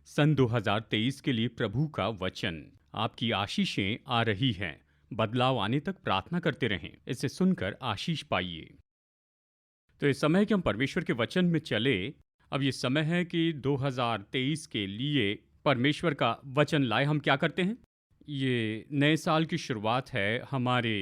सन 2023 के लिए प्रभु का वचन। आपकी आशीषें आ रही हैं। बदलाव आने तक प्रार्थना करते रहें। इसे सुनकर आशीष पाइए। तो इस समय कि हम परमेश्वर के वचन में चले, अब ये समय है कि 2023 के लिए परमेश्वर का वचन लाए। हम क्या करते हैं? ये नए साल की शुरुआत है हमारे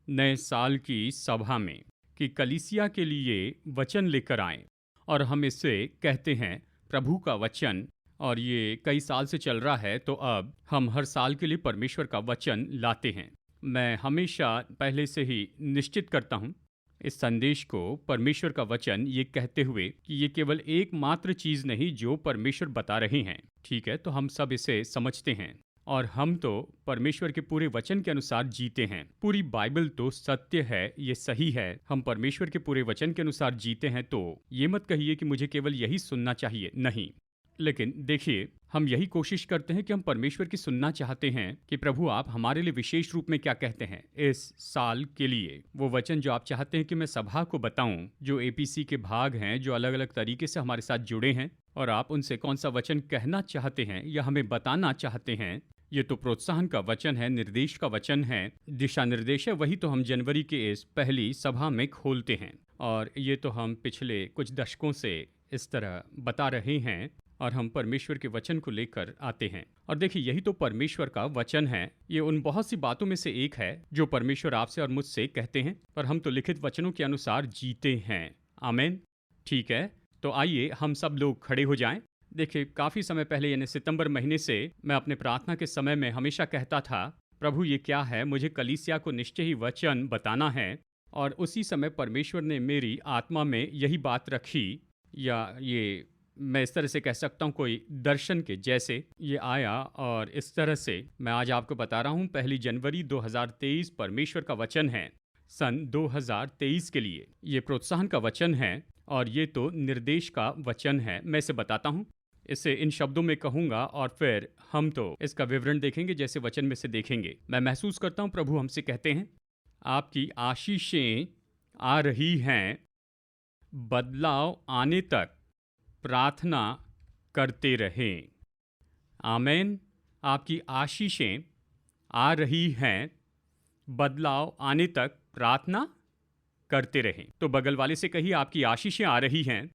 नए साल की सभा में कि कलीसिया के लिए वचन लेकर आएं, और हम इसे कहते हैं प्रभु का वचन। और ये कई साल से चल रहा है, तो अब हम हर साल के लिए परमेश्वर का वचन लाते हैं। मैं हमेशा पहले से ही निश्चित करता हूँ इस संदेश को परमेश्वर का वचन ये कहते हुए कि ये केवल एकमात्र चीज़ नहीं जो परमेश्वर बता रहे हैं। ठीक है, तो हम सब इसे समझते हैं और हम तो परमेश्वर के पूरे वचन के अनुसार जीते हैं। पूरी बाइबल तो सत्य है, ये सही है। हम परमेश्वर के पूरे वचन के अनुसार जीते हैं, तो ये मत कहिए कि मुझे केवल यही सुनना चाहिए। नहीं, लेकिन देखिए, हम यही कोशिश करते हैं कि हम परमेश्वर की सुनना चाहते हैं कि प्रभु आप हमारे लिए विशेष रूप में क्या कहते हैं इस साल के लिए। वो वचन जो आप चाहते हैं कि मैं सभा को बताऊं, जो एपीसी के भाग हैं, जो अलग अलग तरीके से हमारे साथ जुड़े हैं, और आप उनसे कौन सा वचन कहना चाहते हैं या हमें बताना चाहते हैं। ये तो प्रोत्साहन का वचन है, निर्देश का वचन है, दिशा निर्देश है। वही तो हम जनवरी के इस पहली सभा में खोलते हैं, और ये तो हम पिछले कुछ दशकों से इस तरह बता रहे हैं, और हम परमेश्वर के वचन को लेकर आते हैं। और देखिए, यही तो परमेश्वर का वचन है। ये उन बहुत सी बातों में से एक है जो परमेश्वर आपसे और मुझसे कहते हैं, पर हम तो लिखित वचनों के अनुसार जीते हैं। आमीन। ठीक है, तो आइए हम सब लोग खड़े हो जाएं। देखिए, काफ़ी समय पहले यानी सितंबर महीने से मैं अपने प्रार्थना के समय में हमेशा कहता था, प्रभु ये क्या है, मुझे कलीसिया को निश्चय ही वचन बताना है। और उसी समय परमेश्वर ने मेरी आत्मा में यही बात रखी, या ये मैं इस तरह से कह सकता हूँ कोई दर्शन के जैसे ये आया, और इस तरह से मैं आज आपको बता रहा हूँ। पहली जनवरी 2023 परमेश्वर का वचन है सन 2023 के लिए। ये प्रोत्साहन का वचन है और ये तो निर्देश का वचन है। मैं इसे बताता हूँ, इसे इन शब्दों में कहूँगा, और फिर हम तो इसका विवरण देखेंगे जैसे वचन में से देखेंगे। मैं महसूस करता हूँ प्रभु हमसे कहते हैं, आपकी आशीषें आ रही हैं, बदलाव आने तक प्रार्थना करते रहें। आमीन। आपकी आशीषें आ रही हैं, बदलाव आने तक प्रार्थना करते रहें। तो बगल वाले से कहिए, आपकी आशीषें आ रही हैं,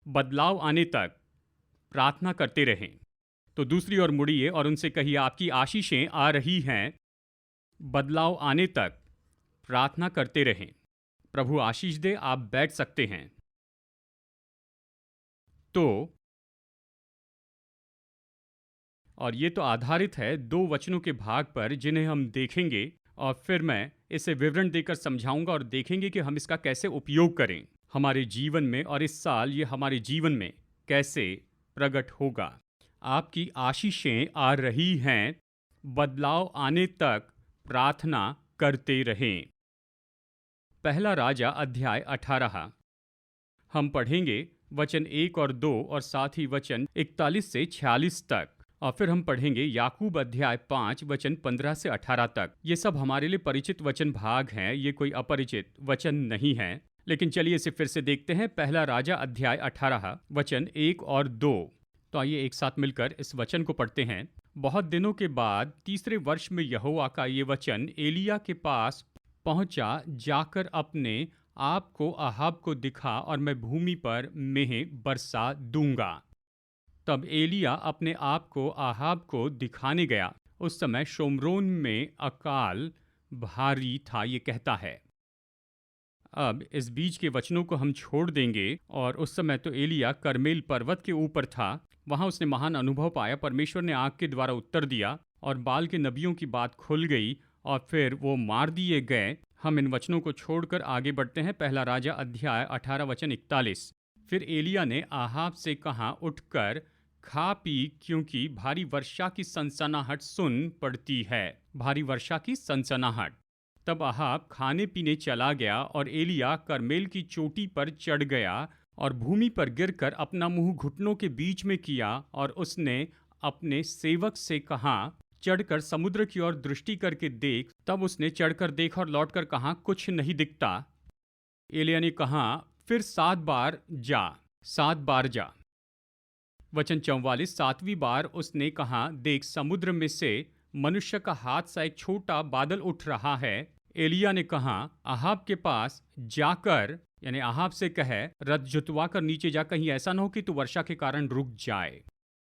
बदलाव आने तक प्रार्थना करते रहें। तो दूसरी ओर मुड़िए और उनसे कहिए, आपकी आशीषें आ रही हैं, बदलाव आने तक प्रार्थना करते रहें। प्रभु आशीष दे। आप बैठ सकते हैं। तो और ये तो आधारित है दो वचनों के भाग पर जिन्हें हम देखेंगे, और फिर मैं इसे विवरण देकर समझाऊंगा और देखेंगे कि हम इसका कैसे उपयोग करें हमारे जीवन में, और इस साल ये हमारे जीवन में कैसे प्रकट होगा। आपकी आशीषें आ रही हैं, बदलाव आने तक प्रार्थना करते रहें। पहला राजा अध्याय 18 हम पढ़ेंगे वचन 1 और 2, और साथ ही वचन 41 से 46 तक। और फिर हम पढ़ेंगे याकूब अध्याय 5 वचन 15 से 18 तक। ये सब हमारे लिए परिचित वचन भाग हैं, ये कोई अपरिचित वचन नहीं है। लेकिन चलिए इसे फिर से देखते हैं। पहला राजा अध्याय 18 वचन 1 और 2। तो आइए एक साथ मिलकर इस वचन को पढ़ते हैं। बहुत दिनों के बाद तीसरे वर्ष में यहोवा का ये वचन एलिया के पास पहुंचा, जाकर अपने आप को अहाब को दिखा, और मैं भूमि पर मेंह बरसा दूंगा। तब एलिया अपने आप को अहाब को दिखाने गया। उस समय शोमरोन में अकाल भारी था, ये कहता है। अब इस बीच के वचनों को हम छोड़ देंगे, और उस समय तो एलिया करमेल पर्वत के ऊपर था। वहां उसने महान अनुभव पाया। परमेश्वर ने आग के द्वारा उत्तर दिया, और बाल के नबियों की बात खुल गई, और फिर वो मार दिए गए। हम इन वचनों को छोड़कर आगे बढ़ते हैं। पहला राजा अध्याय 18 वचन 41। फिर एलिया ने अहाब से कहा, उठकर खा पी, क्योंकि भारी वर्षा की सनसनाहट सुन पड़ती है। भारी वर्षा की सनसनाहट। तब अहाब खाने पीने चला गया, और एलिया करमेल की चोटी पर चढ़ गया, और भूमि पर गिरकर अपना मुंह घुटनों के बीच में किया, और उसने अपने सेवक से कहा, चढ़कर समुद्र की ओर दृष्टि करके देख। तब उसने चढ़कर देखा और लौटकर कहा, कुछ नहीं दिखता। एलिया ने कहा, फिर 7 बार जा। 7 बार जा। वचन 44, 7वीं बार उसने कहा, देख समुद्र में से मनुष्य का हाथ सा एक छोटा बादल उठ रहा है। एलिया ने कहा, अहाब के पास जाकर, यानी अहाब से कहे, रथ जुतवा कर नीचे जा, कहीं ऐसा न हो कि तू वर्षा के कारण रुक जाए।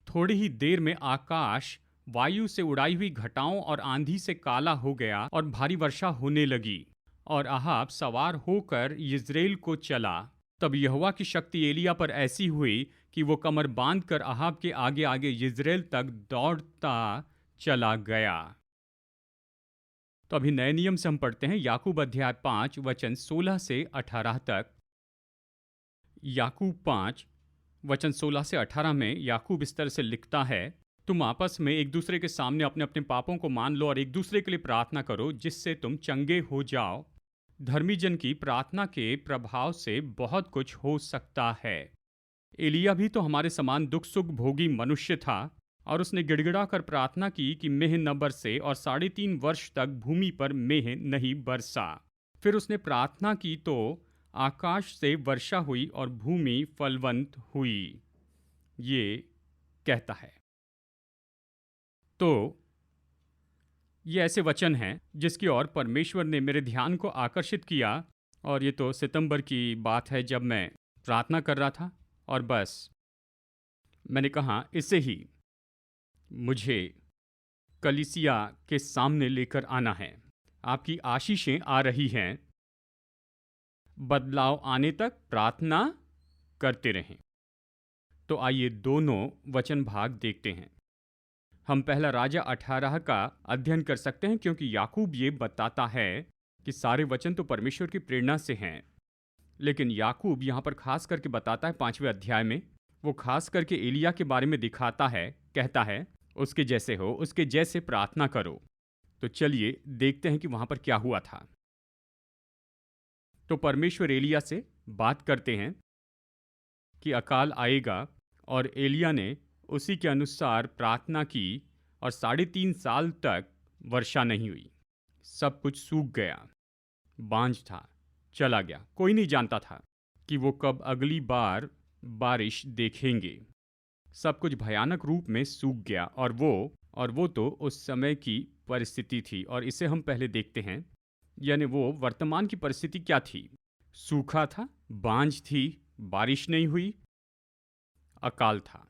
थोड़ी ही देर में आकाश वायु से उड़ाई हुई घटाओं और आंधी से काला हो गया और भारी वर्षा होने लगी, और अहाब सवार होकर यिज्रेल को चला। तब यहोवा की शक्ति एलिया पर ऐसी हुई कि वो कमर बांधकर अहाब के आगे आगे यिज्रेल तक दौड़ता चला गया। तो अभी नए नियम से हम पढ़ते हैं याकूब अध्याय 5 वचन 16 से 18 तक। याकूब 5 वचन 16 से 18 में याकूब इस तरह से लिखता है, तुम आपस में एक दूसरे के सामने अपने अपने पापों को मान लो और एक दूसरे के लिए प्रार्थना करो, जिससे तुम चंगे हो जाओ। धर्मी जन की प्रार्थना के प्रभाव से बहुत कुछ हो सकता है। एलिया भी तो हमारे समान दुख सुख भोगी मनुष्य था, और उसने गिड़गिड़ा कर प्रार्थना की कि मेह न बरसे, और 3.5 वर्ष तक भूमि पर मेह नहीं बरसा। फिर उसने प्रार्थना की तो आकाश से वर्षा हुई और भूमि फलवंत हुई। ये कहता है। तो ये ऐसे वचन हैं जिसकी ओर परमेश्वर ने मेरे ध्यान को आकर्षित किया, और ये तो सितंबर की बात है जब मैं प्रार्थना कर रहा था, और बस मैंने कहा इसे ही मुझे कलीसिया के सामने लेकर आना है। आपकी आशीषें आ रही हैं, बदलाव आने तक प्रार्थना करते रहें। तो आइए दोनों वचन भाग देखते हैं। हम पहला राजा 18 का अध्ययन कर सकते हैं, क्योंकि याकूब ये बताता है कि सारे वचन तो परमेश्वर की प्रेरणा से हैं, लेकिन याकूब यहाँ पर खास करके बताता है 5वें अध्याय में, वो खास करके एलिया के बारे में दिखाता है, कहता है उसके जैसे हो, उसके जैसे प्रार्थना करो। तो चलिए देखते हैं कि वहां पर क्या हुआ था। तो परमेश्वर एलिया से बात करते हैं कि अकाल आएगा, और एलिया ने उसी के अनुसार प्रार्थना की, और 3.5 साल तक वर्षा नहीं हुई। सब कुछ सूख गया, बांझ था, चला गया। कोई नहीं जानता था कि वो कब अगली बार बारिश देखेंगे। सब कुछ भयानक रूप में सूख गया, और वो तो उस समय की परिस्थिति थी। और इसे हम पहले देखते हैं, यानी वो वर्तमान की परिस्थिति क्या थी। सूखा था, बांझ थी, बारिश नहीं हुई, अकाल था।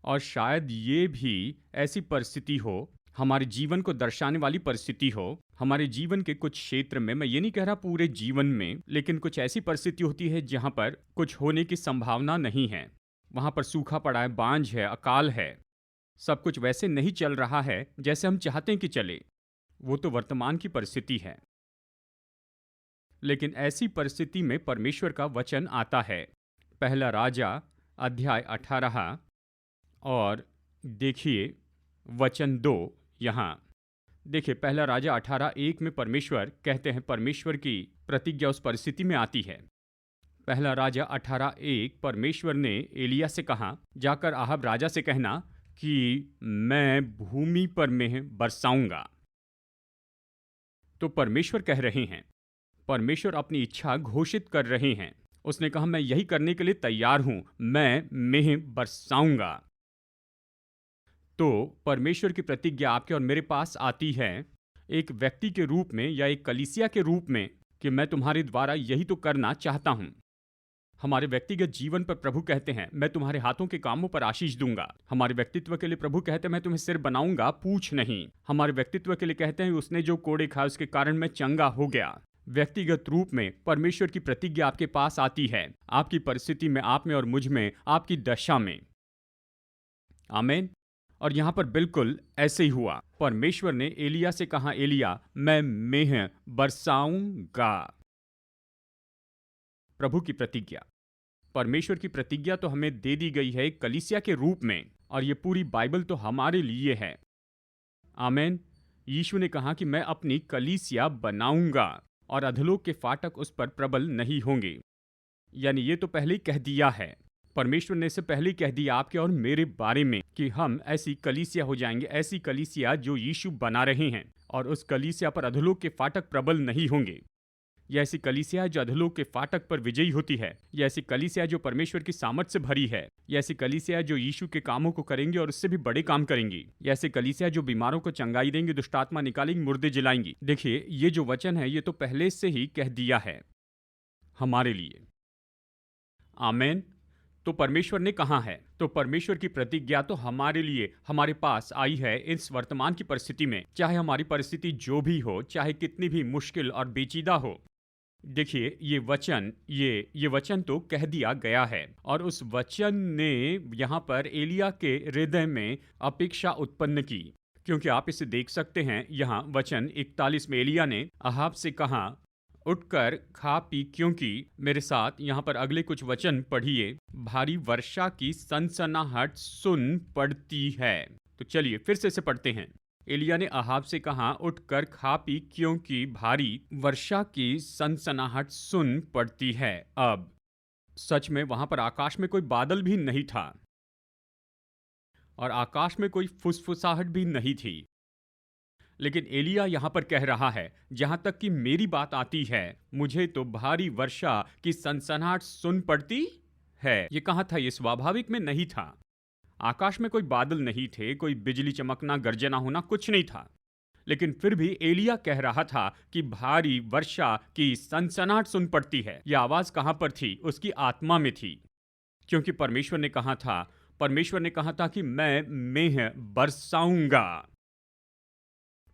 और शायद ये भी ऐसी परिस्थिति हो, हमारे जीवन को दर्शाने वाली परिस्थिति हो, हमारे जीवन के कुछ क्षेत्र में, मैं ये नहीं कह रहा पूरे जीवन में, लेकिन कुछ ऐसी परिस्थिति होती है जहां पर कुछ होने की संभावना नहीं है। वहां पर सूखा पड़ा है, बांझ है, अकाल है, सब कुछ वैसे नहीं चल रहा है जैसे हम चाहते हैं कि चले। वो तो वर्तमान की परिस्थिति है। लेकिन ऐसी परिस्थिति में परमेश्वर का वचन आता है। पहला राजा अध्याय 18 और देखिए वचन 2। यहाँ देखिए पहला राजा 18:1 में परमेश्वर कहते हैं, परमेश्वर की प्रतिज्ञा उस परिस्थिति में आती है। पहला राजा 18:1 परमेश्वर ने एलिया से कहा, जाकर आहाब राजा से कहना कि मैं भूमि पर मेंह बरसाऊंगा। तो परमेश्वर कह रहे हैं, परमेश्वर अपनी इच्छा घोषित कर रहे हैं। उसने कहा, मैं यही करने के लिए तैयार हूं, मैं मेंह बरसाऊंगा। तो परमेश्वर की प्रतिज्ञा आपके और मेरे पास आती है एक व्यक्ति के रूप में या एक कलीसिया के रूप में, कि मैं तुम्हारे द्वारा यही तो करना चाहता हूं। हमारे व्यक्तिगत जीवन पर प्रभु कहते हैं, मैं तुम्हारे हाथों के कामों पर आशीष दूंगा। हमारे व्यक्तित्व के लिए प्रभु कहते हैं, मैं तुम्हें सिर बनाऊंगा, पूछ नहीं। हमारे व्यक्तित्व के लिए कहते हैं, उसने जो कोड़े खाए उसके कारण मैं चंगा हो गया। व्यक्तिगत रूप में परमेश्वर की प्रतिज्ञा आपके पास आती है, आपकी परिस्थिति में, आप में और मुझ में, आपकी दशा में। आमीन। और यहां पर बिल्कुल ऐसे ही हुआ। परमेश्वर ने एलिया से कहा, एलिया मैं मेंह बरसाऊंगा। प्रभु की प्रतिज्ञा, परमेश्वर की प्रतिज्ञा तो हमें दे दी गई है एक कलीसिया के रूप में, और ये पूरी बाइबल तो हमारे लिए है। आमीन। यीशु ने कहा कि मैं अपनी कलीसिया बनाऊंगा और अधोलोक के फाटक उस पर प्रबल नहीं होंगे। यानी ये तो पहले ही कह दिया है, परमेश्वर ने इसे पहले ही कह दिया आपके और मेरे बारे में कि हम ऐसी कलीसिया हो जाएंगे, ऐसी कलीसिया जो यीशु बना रहे हैं, और उस कलीसिया पर अधोलोक के फाटक प्रबल नहीं होंगे। यह ऐसी कलीसिया है जो अधोलोक के फाटक पर विजयी होती है। यह ऐसी कलीसिया है जो परमेश्वर की सामर्थ से भरी है। यह ऐसी कलीसिया है जो यीशु के कामों को करेंगी और उससे भी बड़े काम करेंगी। यह ऐसी कलीसिया है जो बीमारों को चंगाई देंगी, दुष्ट आत्मा निकालेंगी, मुर्दे जिलाएंगी। देखिए, ये जो वचन है ये तो पहले से ही कह दिया है हमारे लिए। आमेन। तो परमेश्वर ने कहा है, तो परमेश्वर की प्रतिज्ञा तो हमारे लिए हमारे पास आई है इस वर्तमान की परिस्थिति में। चाहे हमारी परिस्थिति जो भी हो, चाहे कितनी भी मुश्किल और पेचीदा हो, देखिए ये वचन तो कह दिया गया है। और उस वचन ने यहाँ पर एलिया के हृदय में अपेक्षा उत्पन्न की। क्योंकि आप इसे देख सकते हैं, यहाँ वचन 41 में एलिया ने अहाब से कहा, उठकर खा पी, क्योंकि मेरे साथ यहाँ पर अगले कुछ वचन पढ़िए, भारी वर्षा की सनसनाहट सुन पड़ती है। तो चलिए फिर से इसे पढ़ते हैं। एलिया ने अहाब से कहा, उठकर खा पी, क्योंकि भारी वर्षा की सनसनाहट सुन पड़ती है। अब सच में वहां पर आकाश में कोई बादल भी नहीं था और आकाश में कोई फुसफुसाहट भी नहीं थी, लेकिन एलिया यहां पर कह रहा है, जहां तक कि मेरी बात आती है, मुझे तो भारी वर्षा की सनसनाहट सुन पड़ती है। ये कहाँ था? ये स्वाभाविक में नहीं था। आकाश में कोई बादल नहीं थे, कोई बिजली चमकना, गर्जना होना कुछ नहीं था, लेकिन फिर भी एलिया कह रहा था कि भारी वर्षा की सनसनाहट सुन पड़ती है। यह आवाज कहां पर थी? उसकी आत्मा में थी। क्योंकि परमेश्वर ने कहा था कि मैं मेंह बरसाऊंगा।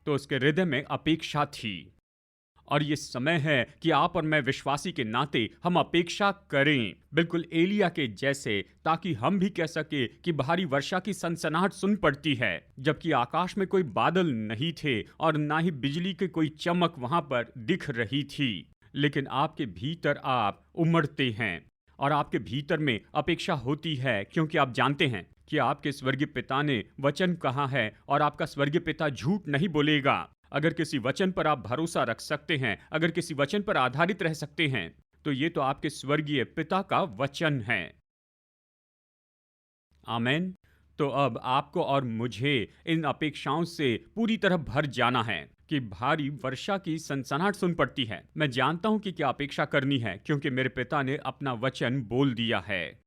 तो उसके हृदय में अपेक्षा थी। और ये समय है कि आप और मैं विश्वासी के नाते हम अपेक्षा करें, बिल्कुल एलिया के जैसे, ताकि हम भी कह सके कि भारी वर्षा की सनसनाहट सुन पड़ती है, जबकि आकाश में कोई बादल नहीं थे और ना ही बिजली की कोई चमक वहां पर दिख रही थी। लेकिन आपके भीतर आप उमड़ते हैं और आपके भीतर में अपेक्षा होती है, क्योंकि आप जानते हैं कि आपके स्वर्गीय पिता ने वचन कहा है और आपका स्वर्गीय पिता झूठ नहीं बोलेगा। अगर किसी वचन पर आप भरोसा रख सकते हैं, अगर किसी वचन पर आधारित रह सकते हैं, तो ये तो आपके स्वर्गीय पिता का वचन है। आमेन। तो अब आपको और मुझे इन अपेक्षाओं से पूरी तरह भर जाना है कि भारी वर्षा की सनसनाहट सुन पड़ती है। मैं जानता हूं कि क्या अपेक्षा करनी है, क्योंकि मेरे पिता ने अपना वचन बोल दिया है।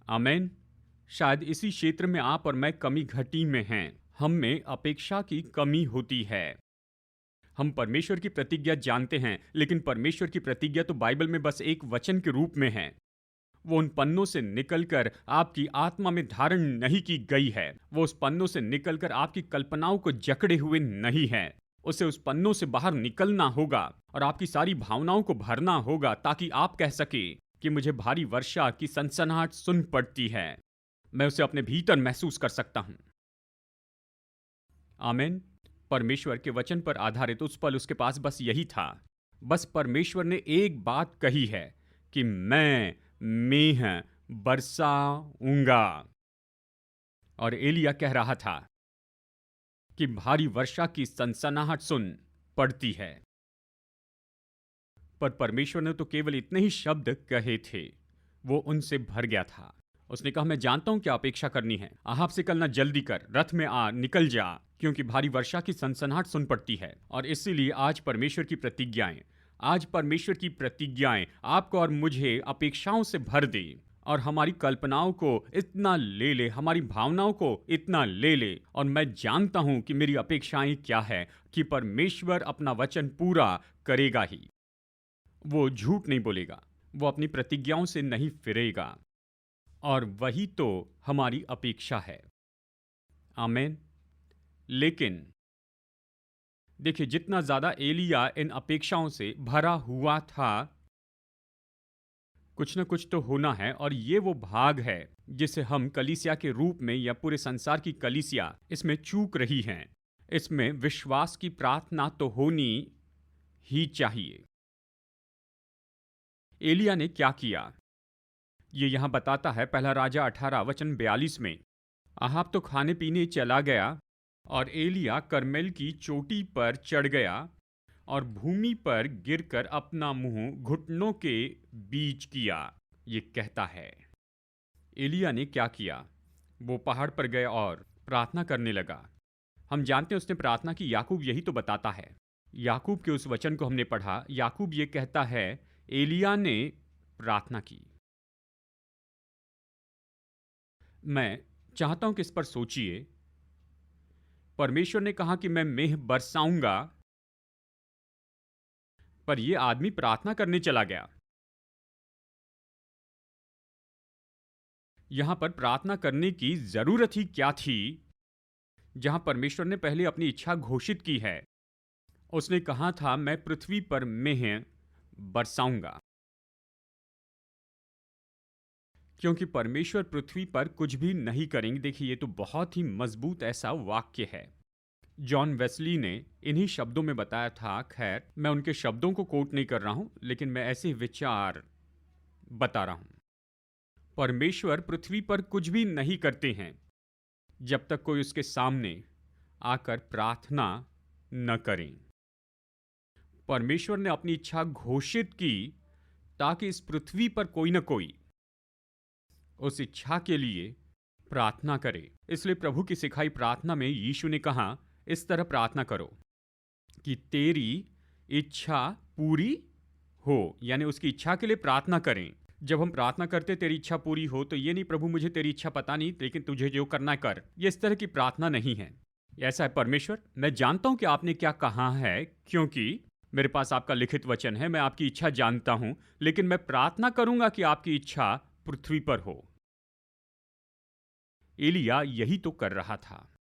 आमेन। शायद इसी क्षेत्र में आप और मैं कमी घटी में हैं। हम में अपेक्षा की कमी होती है। हम परमेश्वर की प्रतिज्ञा जानते हैं, लेकिन परमेश्वर की प्रतिज्ञा तो बाइबल में बस एक वचन के रूप में है। वो उन पन्नों से निकलकर आपकी आत्मा में धारण नहीं की गई है। वो उस पन्नों से निकलकर आपकी कल्पनाओं को जकड़े हुए नहीं है। उसे उस पन्नों से बाहर निकलना होगा और आपकी सारी भावनाओं को भरना होगा, ताकि आप कह सके कि मुझे भारी वर्षा की सनसनाहट सुन पड़ती है। मैं उसे अपने भीतर महसूस कर सकता हूं। आमीन। परमेश्वर के वचन पर आधारित उस पल उसके पास बस यही था। बस परमेश्वर ने एक बात कही है कि मैं मेंह बरसाऊंगा। और एलिया कह रहा था कि भारी वर्षा की सनसनाहट सुन पड़ती है। पर परमेश्वर ने तो केवल इतने ही शब्द कहे थे। वो उनसे भर गया था। उसने कहा, मैं जानता हूं क्या अपेक्षा करनी है। अहाब से कल ना जल्दी कर, रथ में आ, निकल जा, क्योंकि भारी वर्षा की सनसनाहट सुन पड़ती है। और इसीलिए आज परमेश्वर की प्रतिज्ञाएं आपको और मुझे अपेक्षाओं से भर दे और हमारी कल्पनाओं को इतना ले ले, हमारी भावनाओं को इतना ले ले। और मैं जानता हूं कि मेरी अपेक्षाएं क्या है, कि परमेश्वर अपना वचन पूरा करेगा ही। वो झूठ नहीं बोलेगा, वो अपनी प्रतिज्ञाओं से नहीं फिरेगा। और वही तो हमारी अपेक्षा है। आमीन। लेकिन देखिए, जितना ज्यादा एलिया इन अपेक्षाओं से भरा हुआ था, कुछ न कुछ तो होना है। और ये वो भाग है जिसे हम कलीसिया के रूप में, या पूरे संसार की कलीसिया इसमें चूक रही हैं। इसमें विश्वास की प्रार्थना तो होनी ही चाहिए। एलिया ने क्या किया ये यहां बताता है। पहला राजा 18 वचन 42 में, अहाब तो खाने पीने चला गया और एलिया करमेल की चोटी पर चढ़ गया और भूमि पर गिरकर अपना मुंह घुटनों के बीच किया। ये कहता है एलिया ने क्या किया। वो पहाड़ पर गया और प्रार्थना करने लगा। हम जानते हैं उसने प्रार्थना की। याकूब यही तो बताता है याकूब के उस वचन को हमने पढ़ा। याकूब ये कहता है, एलिय्याह ने प्रार्थना की। मैं चाहता हूं कि इस पर सोचिए। परमेश्वर ने कहा कि मैं मेंह बरसाऊंगा, पर यह आदमी प्रार्थना करने चला गया। यहां पर प्रार्थना करने की जरूरत ही क्या थी, जहां परमेश्वर ने पहले अपनी इच्छा घोषित की है। उसने कहा था, मैं पृथ्वी पर मेंह बरसाऊंगा। क्योंकि परमेश्वर पृथ्वी पर कुछ भी नहीं करेंगे। देखिए, ये तो बहुत ही मजबूत ऐसा वाक्य है। जॉन वेस्ली ने इन्हीं शब्दों में बताया था। खैर, मैं उनके शब्दों को कोट नहीं कर रहा हूं, लेकिन मैं ऐसे विचार बता रहा हूं। परमेश्वर पृथ्वी पर कुछ भी नहीं करते हैं जब तक कोई उसके सामने आकर प्रार्थना न करें। परमेश्वर ने अपनी इच्छा घोषित की ताकि इस पृथ्वी पर कोई न कोई उस इच्छा के लिए प्रार्थना करे। इसलिए प्रभु की सिखाई प्रार्थना में यीशु ने कहा, इस तरह प्रार्थना करो कि तेरी इच्छा पूरी हो, यानी उसकी इच्छा के लिए प्रार्थना करें। जब हम प्रार्थना करते तेरी इच्छा पूरी हो, तो ये नहीं प्रभु मुझे तेरी इच्छा पता नहीं, लेकिन तुझे जो करना कर, ये इस तरह की प्रार्थना नहीं है। ऐसा है, परमेश्वर मैं जानता हूं कि आपने क्या कहा है, क्योंकि मेरे पास आपका लिखित वचन है। मैं आपकी इच्छा जानता हूं, लेकिन मैं प्रार्थना करूंगा कि आपकी इच्छा पृथ्वी पर हो। एलिय्याह यही तो कर रहा था।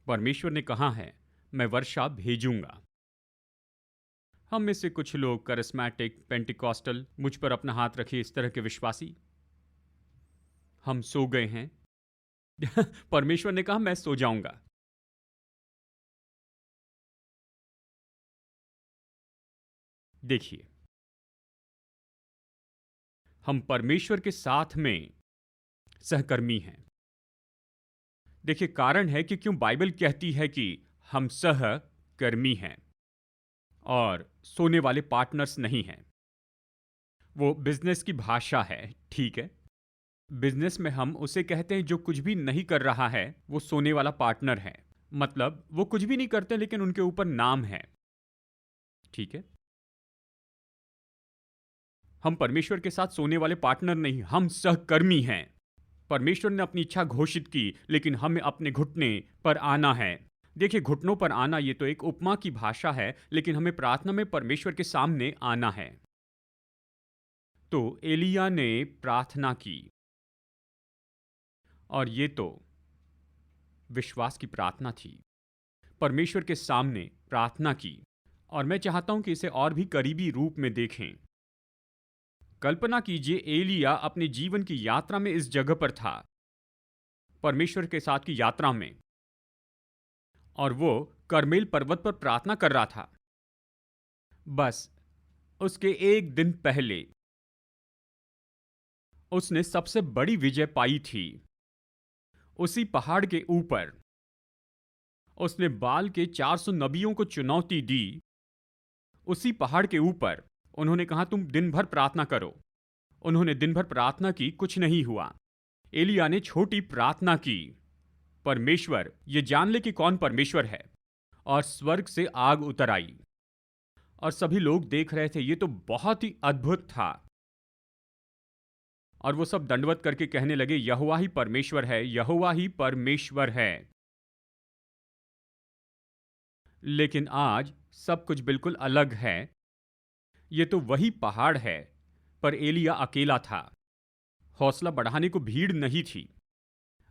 परमेश्वर ने कहा है, मैं वर्षा भेजूंगा। हम में से कुछ लोग करिस्मेटिक, पेंटिकॉस्टल, मुझ पर अपना हाथ रखिए, इस तरह के विश्वासी, हम सो गए हैं। परमेश्वर ने कहा, मैं सो जाऊंगा। देखिए, हम परमेश्वर के साथ में सहकर्मी हैं। देखिए, कारण है कि क्यों बाइबल कहती है कि हम सहकर्मी हैं और सोने वाले पार्टनर्स नहीं हैं। वो बिजनेस की भाषा है, ठीक है। बिजनेस में हम उसे कहते हैं जो कुछ भी नहीं कर रहा है, वो सोने वाला पार्टनर है। मतलब वो कुछ भी नहीं करते, लेकिन उनके ऊपर नाम है, ठीक है। हम परमेश्वर के साथ सोने वाले पार्टनर नहीं, हम सहकर्मी हैं। परमेश्वर ने अपनी इच्छा घोषित की, लेकिन हमें अपने घुटने पर आना है। देखिए, घुटनों पर आना ये तो एक उपमा की भाषा है, लेकिन हमें प्रार्थना में परमेश्वर के सामने आना है। तो एलिय्याह ने प्रार्थना की, और ये तो विश्वास की प्रार्थना थी। परमेश्वर के सामने प्रार्थना की, और मैं चाहता हूं कि इसे और भी करीबी रूप में देखें। कल्पना कीजिए, एलिय्याह अपने जीवन की यात्रा में इस जगह पर था, परमेश्वर के साथ की यात्रा में, और वो करमेल पर्वत पर प्रार्थना कर रहा था। बस उसके एक दिन पहले उसने सबसे बड़ी विजय पाई थी। उसी पहाड़ के ऊपर उसने बाल के 400 नबियों को चुनौती दी। उसी पहाड़ के ऊपर उन्होंने कहा, तुम दिन भर प्रार्थना करो। उन्होंने दिन भर प्रार्थना की, कुछ नहीं हुआ। एलिय्याह ने छोटी प्रार्थना की, परमेश्वर ये जान ले कि कौन परमेश्वर है, और स्वर्ग से आग उतर आई, और सभी लोग देख रहे थे। ये तो बहुत ही अद्भुत था। और वो सब दंडवत करके कहने लगे, यहोवा ही परमेश्वर है, यहोवा ही परमेश्वर है। लेकिन आज सब कुछ बिल्कुल अलग है। ये तो वही पहाड़ है, पर एलिय्याह अकेला था। हौसला बढ़ाने को भीड़ नहीं थी।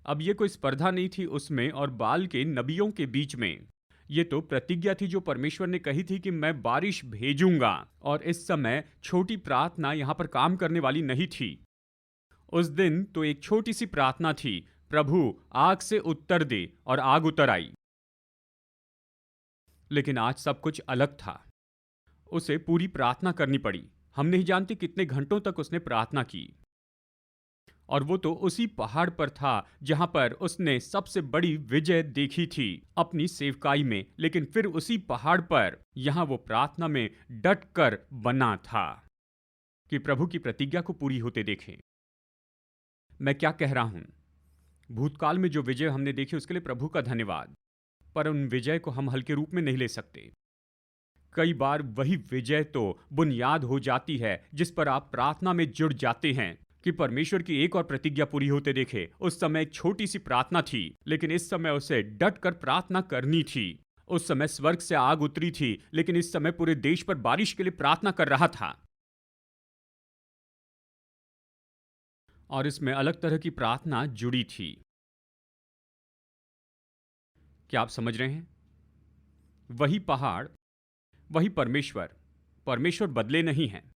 अब ये कोई स्पर्धा नहीं थी उसमें और बाल के नबियों के बीच में। ये तो प्रतिज्ञा थी जो परमेश्वर ने कही थी कि मैं बारिश भेजूंगा। और इस समय छोटी प्रार्थना यहां पर काम करने वाली नहीं थी। उस दिन तो एक छोटी सी प्रार्थना थी, प्रभु आग से उत्तर दे, और आग उतर आई। लेकिन आज सब कुछ अलग था। उसे पूरी प्रार्थना करनी पड़ी। हम नहीं जानते कितने घंटों तक उसने प्रार्थना की। और वो तो उसी पहाड़ पर था जहां पर उसने सबसे बड़ी विजय देखी थी अपनी सेवकाई में। लेकिन फिर उसी पहाड़ पर यहां वो प्रार्थना में डट कर बना था कि प्रभु की प्रतिज्ञा को पूरी होते देखें। मैं क्या कह रहा हूं? भूतकाल में जो विजय हमने देखी उसके लिए प्रभु का धन्यवाद, पर उन विजय को हम हल्के रूप में नहीं ले सकते। कई बार वही विजय तो बुनियाद हो जाती है जिस पर आप प्रार्थना में जुड़ जाते हैं। कि परमेश्वर की एक और प्रतिज्ञा पूरी होते देखे। उस समय एक छोटी सी प्रार्थना थी, लेकिन इस समय उसे डट कर प्रार्थना करनी थी। उस समय स्वर्ग से आग उतरी थी, लेकिन इस समय पूरे देश पर बारिश के लिए प्रार्थना कर रहा था। और इसमें अलग तरह की प्रार्थना जुड़ी थी। क्या आप समझ रहे हैं? वही पहाड़, वही परमेश्वर। परमेश्वर बदले नहीं हैं।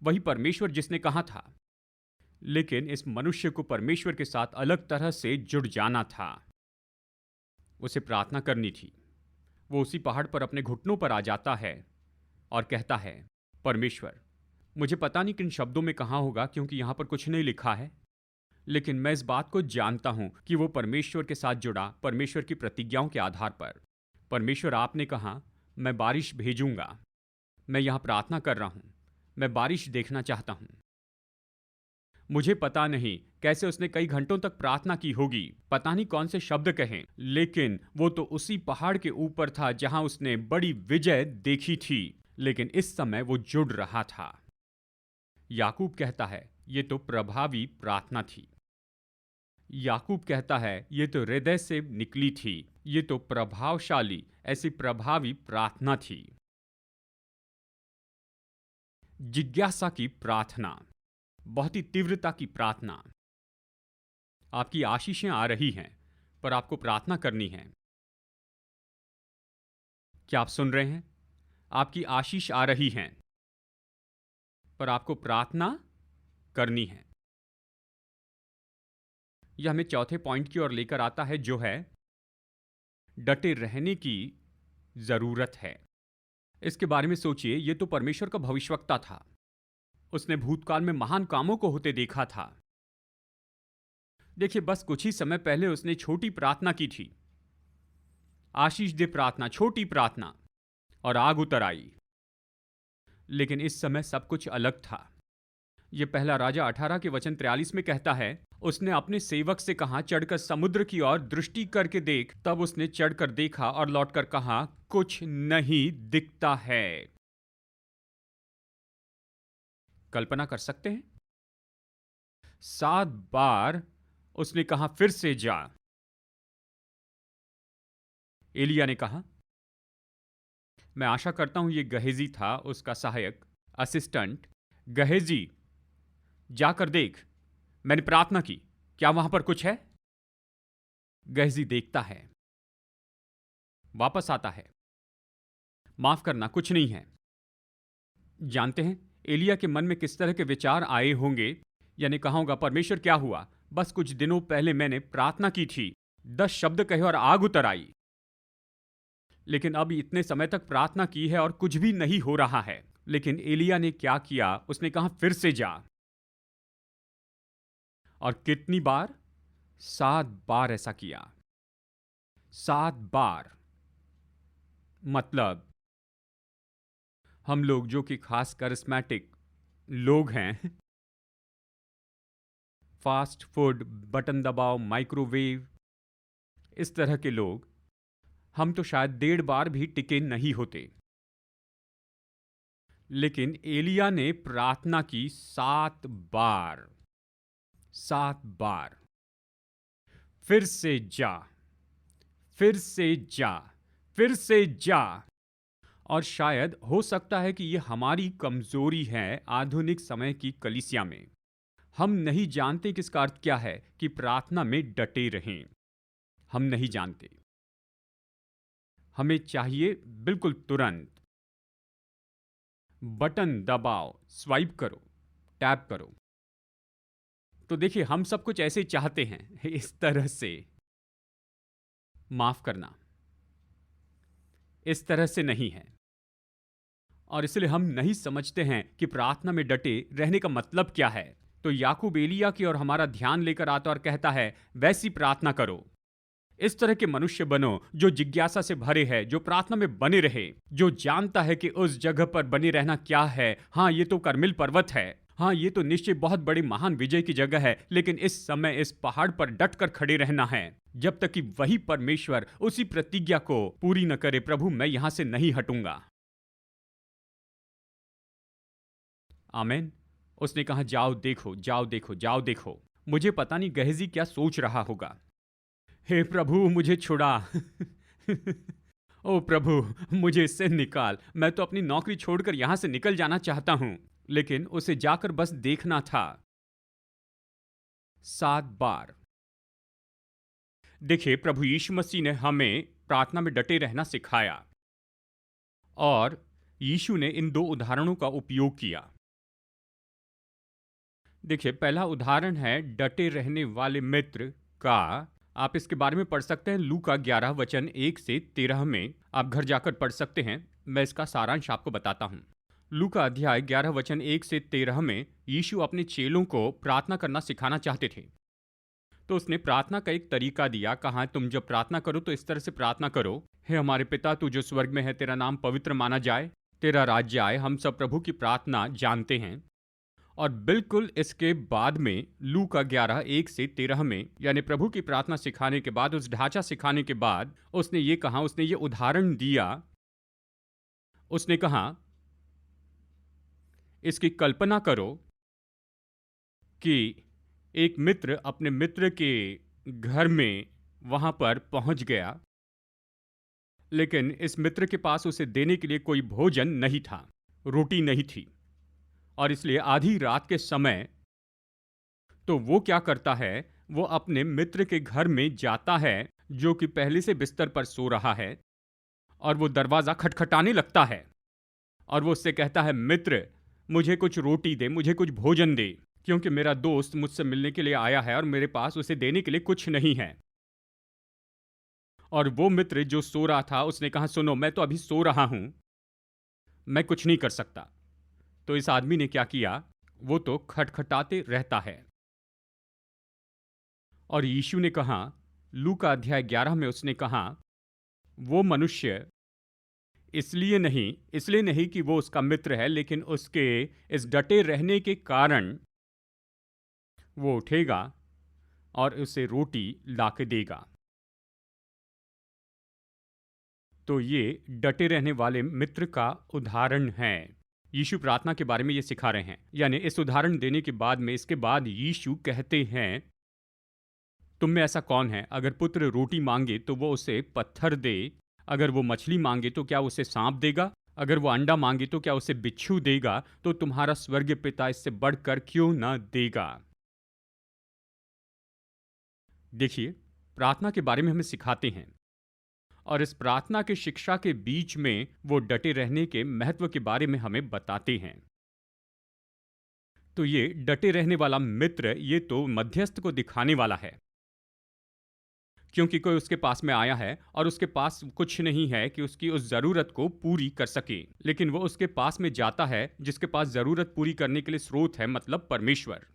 वही परमेश्वर जिसने कहा था, लेकिन इस मनुष्य को परमेश्वर के साथ अलग तरह से जुड़ जाना था। उसे प्रार्थना करनी थी। वो उसी पहाड़ पर अपने घुटनों पर आ जाता है और कहता है, परमेश्वर, मुझे पता नहीं किन शब्दों में कहा होगा क्योंकि यहां पर कुछ नहीं लिखा है, लेकिन मैं इस बात को जानता हूं कि वो परमेश्वर के साथ जुड़ा परमेश्वर की प्रतिज्ञाओं के आधार पर। परमेश्वर, आपने कहा मैं बारिश भेजूंगा। मैं यहां प्रार्थना कर रहा हूं। मैं बारिश देखना चाहता हूं। मुझे पता नहीं कैसे उसने कई घंटों तक प्रार्थना की होगी, पता नहीं कौन से शब्द कहें, लेकिन वो तो उसी पहाड़ के ऊपर था जहां उसने बड़ी विजय देखी थी। लेकिन इस समय वो जुड़ रहा था। याकूब कहता है, ये तो प्रभावी प्रार्थना थी। याकूब कहता है, ये तो हृदय से निकली थी। ये तो प्रभावशाली, ऐसी प्रभावी प्रार्थना थी। जिज्ञासा की प्रार्थना, बहुत ही तीव्रता की प्रार्थना। आपकी आशीषें आ रही हैं, पर आपको प्रार्थना करनी है। क्या आप सुन रहे हैं? आपकी आशीष आ रही हैं, पर आपको प्रार्थना करनी है। यह हमें चौथे पॉइंट की ओर लेकर आता है, जो है डटे रहने की जरूरत है। इसके बारे में सोचिए। यह तो परमेश्वर का भविष्यवक्ता था। उसने भूतकाल में महान कामों को होते देखा था। देखिए, बस कुछ ही समय पहले उसने छोटी प्रार्थना की थी, आशीष दे प्रार्थना, छोटी प्रार्थना, और आग उतर आई। लेकिन इस समय सब कुछ अलग था। यह पहला राजा 18 के वचन 43 में कहता है, उसने अपने सेवक से कहा, चढ़कर समुद्र की ओर दृष्टि करके देख। तब उसने चढ़कर देखा और लौटकर कहा, कुछ नहीं दिखता है। कल्पना कर सकते हैं? 7 बार उसने कहा, फिर से जा। एलिया ने कहा, मैं आशा करता हूं यह गहेजी था, उसका सहायक, असिस्टेंट। गहेजी, जाकर देख, मैंने प्रार्थना की, क्या वहां पर कुछ है? गहेजी देखता है, वापस आता है, माफ करना, कुछ नहीं है। जानते हैं एलिया के मन में किस तरह के विचार आए होंगे? यानी कहा होगा, परमेश्वर क्या हुआ, बस कुछ दिनों पहले मैंने प्रार्थना की थी, 10 शब्द कहे और आग उतर आई। लेकिन अब इतने समय तक प्रार्थना की है और कुछ भी नहीं हो रहा है। लेकिन एलिया ने क्या किया? उसने कहा, फिर से जा। और कितनी बार? 7 बार ऐसा किया। 7 बार। मतलब हम लोग जो कि खास करिस्मेटिक लोग हैं, फास्ट फूड, बटन दबाओ, माइक्रोवेव, इस तरह के लोग, हम तो शायद 1.5 बार भी टिके नहीं होते। लेकिन एलिया ने प्रार्थना की 7 बार। 7 बार। फिर से जा, फिर से जा, फिर से जा। और शायद हो सकता है कि यह हमारी कमजोरी है आधुनिक समय की कलीसिया में। हम नहीं जानते कि इसका अर्थ क्या है कि प्रार्थना में डटे रहें। हम नहीं जानते। हमें चाहिए बिल्कुल तुरंत, बटन दबाओ, स्वाइप करो, टैप करो। तो देखिए, हम सब कुछ ऐसे चाहते हैं, इस तरह से। माफ करना, इस तरह से नहीं है। और इसलिए हम नहीं समझते हैं कि प्रार्थना में डटे रहने का मतलब क्या है। तो याकूब एलिया की और हमारा ध्यान लेकर आता और कहता है, वैसी प्रार्थना करो। इस तरह के मनुष्य बनो जो जिज्ञासा से भरे है, जो प्रार्थना में बने रहे, जो जानता है कि उस जगह पर बने रहना क्या है। हाँ, ये तो कर्मेल पर्वत है। हाँ, ये तो निश्चय बहुत बड़ी महान विजय की जगह है, लेकिन इस समय इस पहाड़ पर डटकर खड़े रहना है जब तक कि वही परमेश्वर उसी प्रतिज्ञा को पूरी न करे। प्रभु, मैं यहां से नहीं हटूंगा। आमेन। उसने कहा, जाओ देखो, जाओ देखो, जाओ देखो। मुझे पता नहीं गहजी क्या सोच रहा होगा। हे प्रभु, मुझे छुड़ा। ओ प्रभु, मुझे इससे निकाल। मैं तो अपनी नौकरी छोड़कर यहां से निकल जाना चाहता हूं। लेकिन उसे जाकर बस देखना था। 7 बार। देखिए, प्रभु यीशु मसीह ने हमें प्रार्थना में डटे रहना सिखाया और यीशु ने इन 2 उदाहरणों का उपयोग किया। देखिए, पहला उदाहरण है डटे रहने वाले मित्र का। आप इसके बारे में पढ़ सकते हैं लूका 11 वचन 1 से 13 में। आप घर जाकर पढ़ सकते हैं। मैं इसका सारांश आपको बताता हूं। लूका अध्याय 11 वचन 1 से 13 में यीशु अपने चेलों को प्रार्थना करना सिखाना चाहते थे। तो उसने प्रार्थना का एक तरीका दिया। कहा, तुम जब प्रार्थना करो तो इस तरह से प्रार्थना करो, हे हमारे पिता तू जो स्वर्ग में है, तेरा नाम पवित्र माना जाए, तेरा राज्य आए। हम सब प्रभु की प्रार्थना जानते हैं। और बिल्कुल इसके बाद में लूका 11 1 से 13 में, यानी प्रभु की प्रार्थना सिखाने के बाद, उस ढांचा सिखाने के बाद उसने ये कहा, उसने ये उदाहरण दिया। उसने कहा, इसकी कल्पना करो कि एक मित्र अपने मित्र के घर में वहां पर पहुंच गया, लेकिन इस मित्र के पास उसे देने के लिए कोई भोजन नहीं था, रोटी नहीं थी। और इसलिए आधी रात के समय तो वो क्या करता है, वो अपने मित्र के घर में जाता है जो कि पहले से बिस्तर पर सो रहा है, और वो दरवाजा खटखटाने लगता है और वो उससे कहता है, मित्र मुझे कुछ रोटी दे, मुझे कुछ भोजन दे, क्योंकि मेरा दोस्त मुझसे मिलने के लिए आया है और मेरे पास उसे देने के लिए कुछ नहीं है। और वो मित्र जो सो रहा था उसने कहा, सुनो, मैं तो अभी सो रहा हूं, मैं कुछ नहीं कर सकता। तो इस आदमी ने क्या किया, वो तो खटखटाते रहता है। और यीशु ने कहा, लूका अध्याय 11 में उसने कहा, वो मनुष्य इसलिए नहीं कि वो उसका मित्र है, लेकिन उसके इस डटे रहने के कारण वो उठेगा और उसे रोटी लाके देगा। तो ये डटे रहने वाले मित्र का उदाहरण है। यीशु प्रार्थना के बारे में ये सिखा रहे हैं। यानी इस उदाहरण देने के बाद में, इसके बाद यीशु कहते हैं, तुम में ऐसा कौन है, अगर पुत्र रोटी मांगे तो वो उसे पत्थर दे? अगर वो मछली मांगे तो क्या उसे सांप देगा? अगर वो अंडा मांगे तो क्या उसे बिच्छू देगा? तो तुम्हारा स्वर्गीय पिता इससे बढ़कर क्यों न देगा? देखिए, प्रार्थना के बारे में हमें सिखाते हैं और इस प्रार्थना की शिक्षा के बीच में वो डटे रहने के महत्व के बारे में हमें बताते हैं। तो ये डटे रहने वाला मित्र, ये तो मध्यस्थ को दिखाने वाला है, क्योंकि कोई उसके पास में आया है और उसके पास कुछ नहीं है कि उसकी उस जरूरत को पूरी कर सके, लेकिन वो उसके पास में जाता है जिसके पास जरूरत पूरी करने के लिए स्रोत है, मतलब परमेश्वर।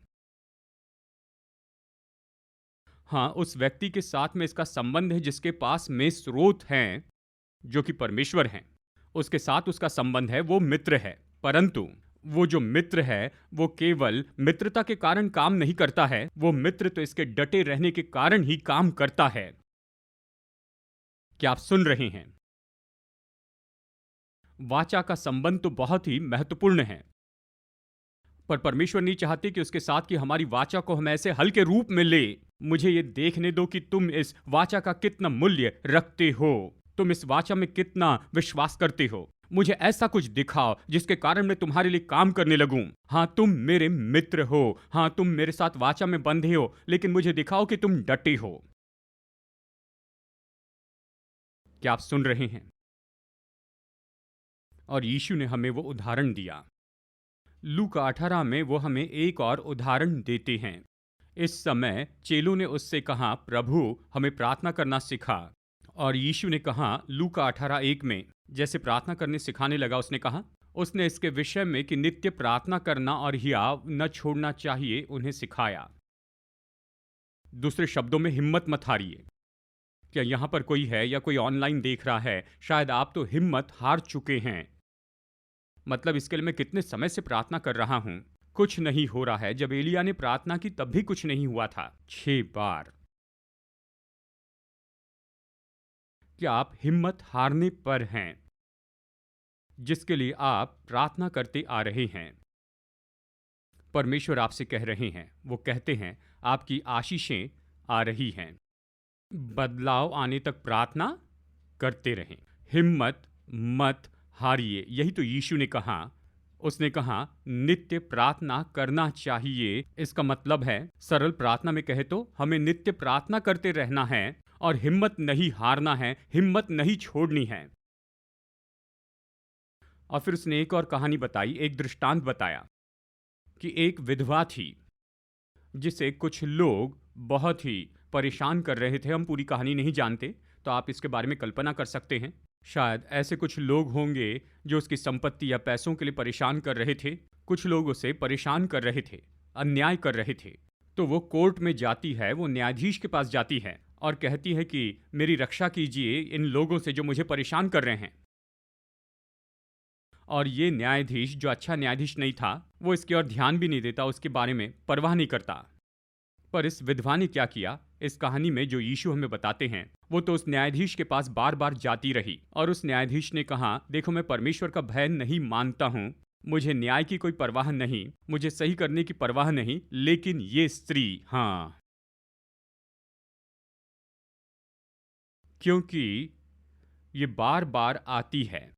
हाँ, उस व्यक्ति के साथ में इसका संबंध है जिसके पास में स्रोत हैं, जो कि परमेश्वर हैं। उसके साथ उसका संबंध है, वो मित्र है। परंतु वो जो मित्र है, वो केवल मित्रता के कारण काम नहीं करता है, वो मित्र तो इसके डटे रहने के कारण ही काम करता है। क्या आप सुन रहे हैं? वाचा का संबंध तो बहुत ही महत्वपूर्ण है, पर परमेश्वर नहीं चाहते कि उसके साथ की हमारी वाचा को हम ऐसे हल्के रूप में ले। मुझे ये देखने दो कि तुम इस वाचा का कितना मूल्य रखते हो, तुम इस वाचा में कितना विश्वास करते हो। मुझे ऐसा कुछ दिखाओ जिसके कारण मैं तुम्हारे लिए काम करने लगूं। हाँ, तुम मेरे मित्र हो, हाँ, तुम मेरे साथ वाचा में बंधे हो, लेकिन मुझे दिखाओ कि तुम डटे हो। क्या आप सुन रहे हैं? और यीशु ने हमें वो उदाहरण दिया। लूका 18 में वो हमें एक और उदाहरण देते हैं। इस समय चेलों ने उससे कहा, प्रभु हमें प्रार्थना करना सिखा। और यीशु ने कहा लूका 18:1 में, जैसे प्रार्थना करने सिखाने लगा, उसने कहा, उसने इसके विषय में कि नित्य प्रार्थना करना और हियाव न छोड़ना चाहिए उन्हें सिखाया। दूसरे शब्दों में, हिम्मत मत हारिए। क्या यहाँ पर कोई है या कोई ऑनलाइन देख रहा है, शायद आप तो हिम्मत हार चुके हैं। मतलब इसके लिए मैं कितने समय से प्रार्थना कर रहा हूं, कुछ नहीं हो रहा है। जब एलिया ने प्रार्थना की तब भी कुछ नहीं हुआ था, 6 बार। क्या आप हिम्मत हारने पर हैं जिसके लिए आप प्रार्थना करते आ रहे हैं? परमेश्वर आपसे कह रहे हैं, वो कहते हैं आपकी आशीषें आ रही हैं। बदलाव आने तक प्रार्थना करते रहें। हिम्मत मत हारिए, यही तो यीशु ने कहा। उसने कहा नित्य प्रार्थना करना चाहिए। इसका मतलब है, सरल प्रार्थना में कहे तो हमें नित्य प्रार्थना करते रहना है और हिम्मत नहीं हारना है, हिम्मत नहीं छोड़नी है। और फिर उसने एक और कहानी बताई, एक दृष्टांत बताया कि एक विधवा थी जिसे कुछ लोग बहुत ही परेशान कर रहे थे। हम पूरी कहानी नहीं जानते, तो आप इसके बारे में कल्पना कर सकते हैं। शायद ऐसे कुछ लोग होंगे जो उसकी संपत्ति या पैसों के लिए परेशान कर रहे थे। कुछ लोग उसे परेशान कर रहे थे, अन्याय कर रहे थे। तो वो कोर्ट में जाती है, वो न्यायाधीश के पास जाती है और कहती है कि मेरी रक्षा कीजिए इन लोगों से जो मुझे परेशान कर रहे हैं। और ये न्यायाधीश, जो अच्छा न्यायाधीश नहीं था, वो इसकी ओर ध्यान भी नहीं देता, उसके बारे में परवाह नहीं करता। पर इस विधवा ने क्या किया, इस कहानी में जो यीशु हमें बताते हैं, वो तो उस न्यायाधीश के पास बार बार जाती रही और उस न्यायाधीश ने कहा, देखो मैं परमेश्वर का भय नहीं मानता हूं, मुझे न्याय की कोई परवाह नहीं, मुझे सही करने की परवाह नहीं, लेकिन ये स्त्री, हाँ, क्योंकि ये बार बार आती है।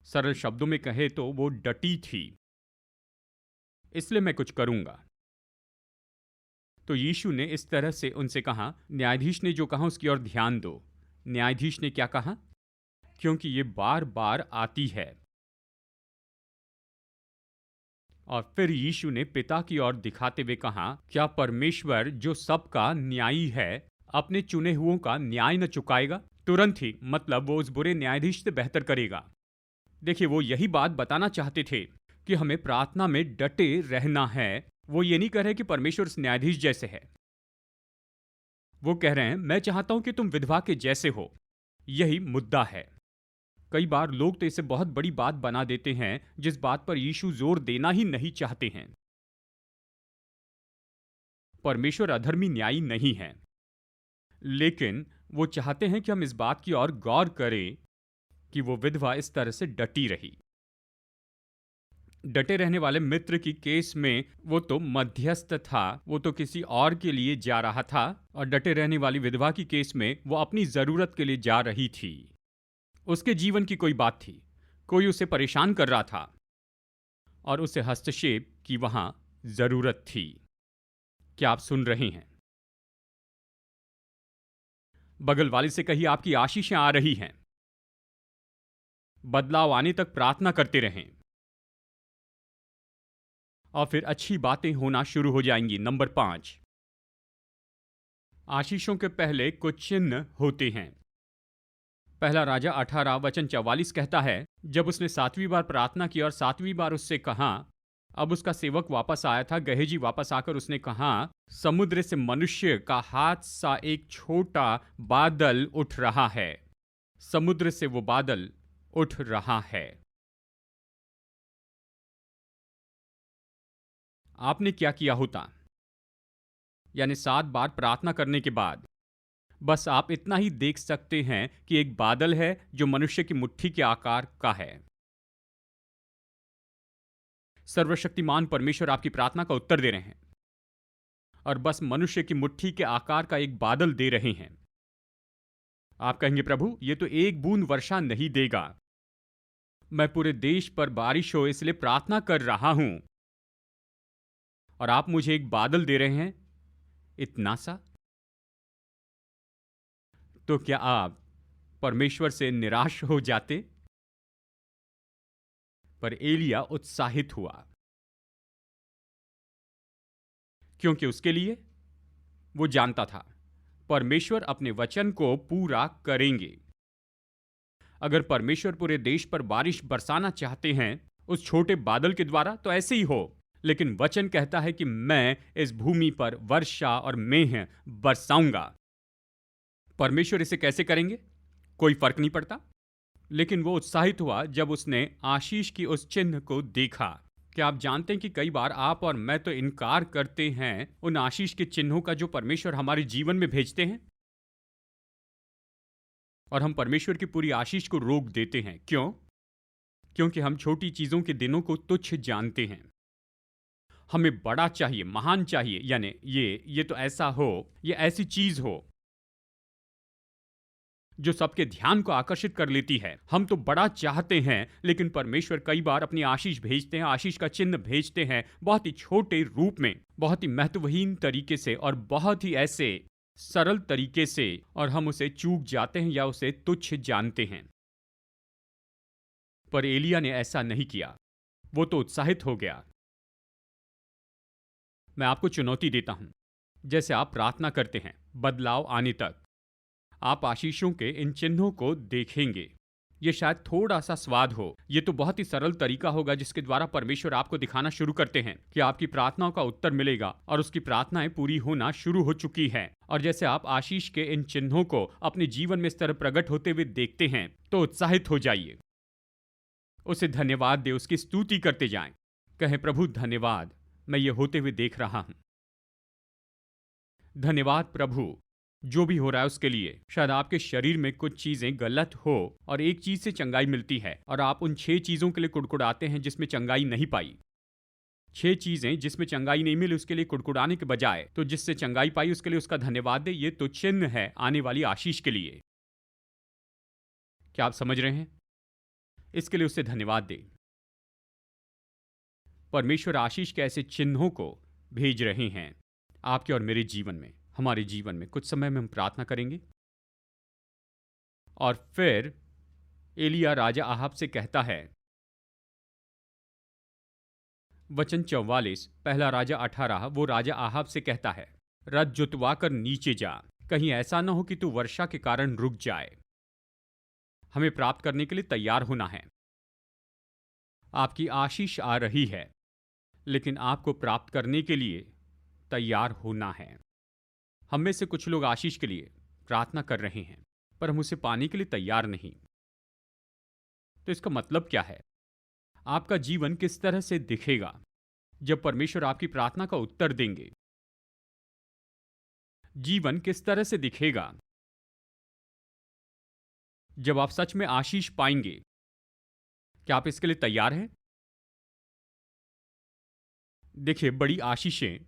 सरल शब्दों में कहे तो वो डटी थी, इसलिए मैं कुछ करूंगा। तो यीशु ने इस तरह से उनसे कहा, न्यायाधीश ने जो कहा उसकी ओर ध्यान दो। न्यायाधीश ने क्या कहा, क्योंकि ये बार बार आती है। और फिर यीशु ने पिता की ओर दिखाते हुए कहा, क्या परमेश्वर जो सबका न्यायी है अपने चुने हुओं का न्याय न चुकाएगा? तुरंत ही, मतलब वो उस बुरे न्यायाधीश से बेहतर करेगा। देखिए, वो यही बात बताना चाहते थे कि हमें प्रार्थना में डटे रहना है। वो ये नहीं कह रहे कि परमेश्वर उस न्यायाधीश जैसे है। वो कह रहे हैं, मैं चाहता हूं कि तुम विधवा के जैसे हो। यही मुद्दा है। कई बार लोग तो इसे बहुत बड़ी बात बना देते हैं, जिस बात पर यीशु जोर देना ही नहीं चाहते हैं। परमेश्वर अधर्मी न्यायी नहीं है, लेकिन वो चाहते हैं कि हम इस बात की ओर गौर करें कि वो विधवा इस तरह से डटी रही। डटे रहने वाले मित्र की केस में वो तो मध्यस्थ था, वो तो किसी और के लिए जा रहा था, और डटे रहने वाली विधवा की केस में वो अपनी जरूरत के लिए जा रही थी। उसके जीवन की कोई बात थी, कोई उसे परेशान कर रहा था और उसे हस्तक्षेप की वहां जरूरत थी। क्या आप सुन रहे हैं? बगल वाले से कहिए, आपकी आशीषें आ रही हैं। बदलाव आने तक प्रार्थना करते रहें और फिर अच्छी बातें होना शुरू हो जाएंगी। नंबर 5, आशीषों के पहले कुछ चिन्ह होते हैं। पहला राजा 18 वचन 44 कहता है, जब उसने 7वीं बार प्रार्थना की और 7वीं बार उससे कहा, अब उसका सेवक वापस आया था। गहेजी वापस आकर उसने कहा, समुद्र से मनुष्य का हाथ सा एक छोटा बादल उठ रहा है। समुद्र से वो बादल उठ रहा है। आपने क्या किया होता? यानी 7 बार प्रार्थना करने के बाद बस आप इतना ही देख सकते हैं कि एक बादल है जो मनुष्य की मुट्ठी के आकार का है। सर्वशक्तिमान परमेश्वर आपकी प्रार्थना का उत्तर दे रहे हैं और बस मनुष्य की मुट्ठी के आकार का एक बादल दे रहे हैं। आप कहेंगे, प्रभु ये तो एक बूंद वर्षा नहीं देगा। मैं पूरे देश पर बारिश हो इसलिए प्रार्थना कर रहा हूं, और आप मुझे एक बादल दे रहे हैं, इतना सा। तो क्या आप परमेश्वर से निराश हो जाते? पर एलिया उत्साहित हुआ, क्योंकि उसके लिए वो जानता था परमेश्वर अपने वचन को पूरा करेंगे। अगर परमेश्वर पूरे देश पर बारिश बरसाना चाहते हैं उस छोटे बादल के द्वारा, तो ऐसे ही हो। लेकिन वचन कहता है कि मैं इस भूमि पर वर्षा और मेंह बरसाऊंगा। परमेश्वर इसे कैसे करेंगे, कोई फर्क नहीं पड़ता। लेकिन वो उत्साहित हुआ जब उसने आशीष की उस चिन्ह को देखा। क्या आप जानते हैं कि कई बार आप और मैं तो इनकार करते हैं उन आशीष के चिन्हों का जो परमेश्वर हमारे जीवन में भेजते हैं, और हम परमेश्वर की पूरी आशीष को रोक देते हैं। क्यों? क्योंकि हम छोटी चीजों के दिनों को तुच्छ जानते हैं। हमें बड़ा चाहिए, महान चाहिए, यानी ये तो ऐसा हो, ये ऐसी चीज हो जो सबके ध्यान को आकर्षित कर लेती है। हम तो बड़ा चाहते हैं, लेकिन परमेश्वर कई बार अपनी आशीष भेजते हैं, आशीष का चिन्ह भेजते हैं, बहुत ही छोटे रूप में, बहुत ही महत्वहीन तरीके से और बहुत ही ऐसे सरल तरीके से, और हम उसे चूक जाते हैं या उसे तुच्छ जानते हैं। पर एलिया ने ऐसा नहीं किया, वो तो उत्साहित हो गया। मैं आपको चुनौती देता हूं, जैसे आप प्रार्थना करते हैं, बदलाव आने तक आप आशीषों के इन चिन्हों को देखेंगे। ये शायद थोड़ा सा स्वाद हो, ये तो बहुत ही सरल तरीका होगा जिसके द्वारा परमेश्वर आपको दिखाना शुरू करते हैं कि आपकी प्रार्थनाओं का उत्तर मिलेगा और उसकी प्रार्थनाएं पूरी होना शुरू हो चुकी हैं। और जैसे आप आशीष के इन चिन्हों को अपने जीवन में इस तरह प्रकट होते हुए देखते हैं, तो उत्साहित हो जाइए, उसे धन्यवाद दे, उसकी स्तुति करते जाएं। कहें, प्रभु धन्यवाद, मैं ये होते हुए देख रहा हूं। धन्यवाद प्रभु, जो भी हो रहा है उसके लिए। शायद आपके शरीर में कुछ चीजें गलत हो और एक चीज से चंगाई मिलती है, और आप उन 6 चीजों के लिए कुड़कुड़ाते हैं जिसमें चंगाई नहीं पाई। 6 चीजें जिसमें चंगाई नहीं मिली, उसके लिए कुड़कुड़ाने के बजाय तो जिससे चंगाई पाई उसके लिए उसका धन्यवाद दे। ये तो चिन्ह है आने वाली आशीष के लिए। क्या आप समझ रहे हैं? इसके लिए उससे धन्यवाद दे। परमेश्वर आशीष के ऐसे चिन्हों को भेज रहे हैं आपके और मेरे जीवन में, हमारे जीवन में। कुछ समय में हम प्रार्थना करेंगे और फिर एलिया राजा आहाब से कहता है, वचन 44, पहला राजा 18, वो राजा आहाब से कहता है, रथ जुतवा कर नीचे जा, कहीं ऐसा ना हो कि तू वर्षा के कारण रुक जाए। हमें प्राप्त करने के लिए तैयार होना है। आपकी आशीष आ रही है, लेकिन आपको प्राप्त करने के लिए तैयार होना है। हम में से कुछ लोग आशीष के लिए प्रार्थना कर रहे हैं, पर हम उसे पाने के लिए तैयार नहीं। तो इसका मतलब क्या है? आपका जीवन किस तरह से दिखेगा जब परमेश्वर आपकी प्रार्थना का उत्तर देंगे? जीवन किस तरह से दिखेगा जब आप सच में आशीष पाएंगे? क्या आप इसके लिए तैयार हैं? देखिए, बड़ी आशीषें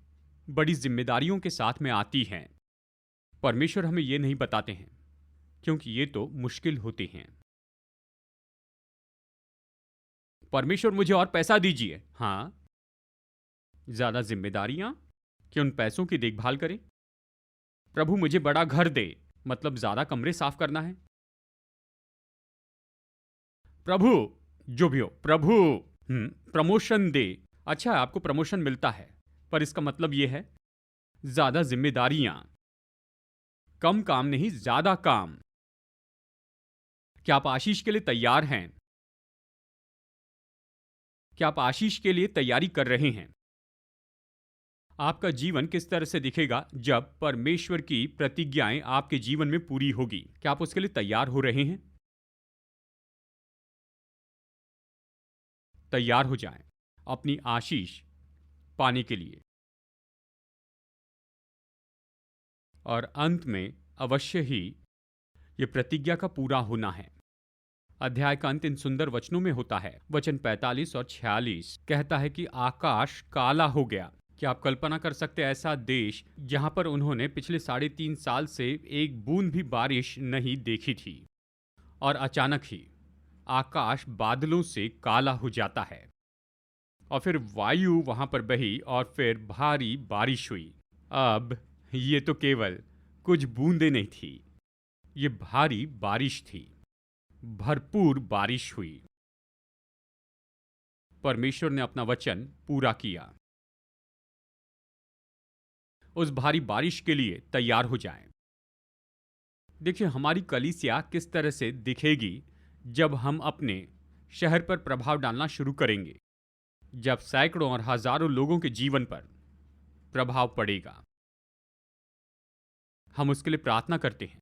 बड़ी जिम्मेदारियों के साथ में आती हैं। परमेश्वर हमें यह नहीं बताते हैं, क्योंकि ये तो मुश्किल होते हैं। परमेश्वर मुझे और पैसा दीजिए। हाँ, ज्यादा जिम्मेदारियां कि उन पैसों की देखभाल करें। प्रभु मुझे बड़ा घर दे, मतलब ज्यादा कमरे साफ करना है। प्रभु, जो भी हो, प्रभु प्रमोशन दे। अच्छा, आपको प्रमोशन मिलता है, पर इसका मतलब यह है ज्यादा जिम्मेदारियां, कम काम नहीं, ज्यादा काम। क्या आप आशीष के लिए तैयार हैं? क्या आप आशीष के लिए तैयारी कर रहे हैं? आपका जीवन किस तरह से दिखेगा जब परमेश्वर की प्रतिज्ञाएं आपके जीवन में पूरी होगी? क्या आप उसके लिए तैयार हो रहे हैं? तैयार हो जाएं अपनी आशीष पाने के लिए। और अंत में अवश्य ही यह प्रतिज्ञा का पूरा होना है। अध्याय का अंत इन सुंदर वचनों में होता है। वचन 45 और 46 कहता है कि आकाश काला हो गया। क्या आप कल्पना कर सकते हैं ऐसा देश जहां पर उन्होंने पिछले 3.5 साल से एक बूंद भी बारिश नहीं देखी थी, और अचानक ही आकाश बादलों से काला हो जाता है, और फिर वायु वहां पर बही और फिर भारी बारिश हुई। अब ये तो केवल कुछ बूंदें नहीं थी, ये भारी बारिश थी, भरपूर बारिश हुई। परमेश्वर ने अपना वचन पूरा किया। उस भारी बारिश के लिए तैयार हो जाएं। देखिए, हमारी कलीसिया किस तरह से दिखेगी जब हम अपने शहर पर प्रभाव डालना शुरू करेंगे, जब सैकड़ों और हजारों लोगों के जीवन पर प्रभाव पड़ेगा। हम उसके लिए प्रार्थना करते हैं।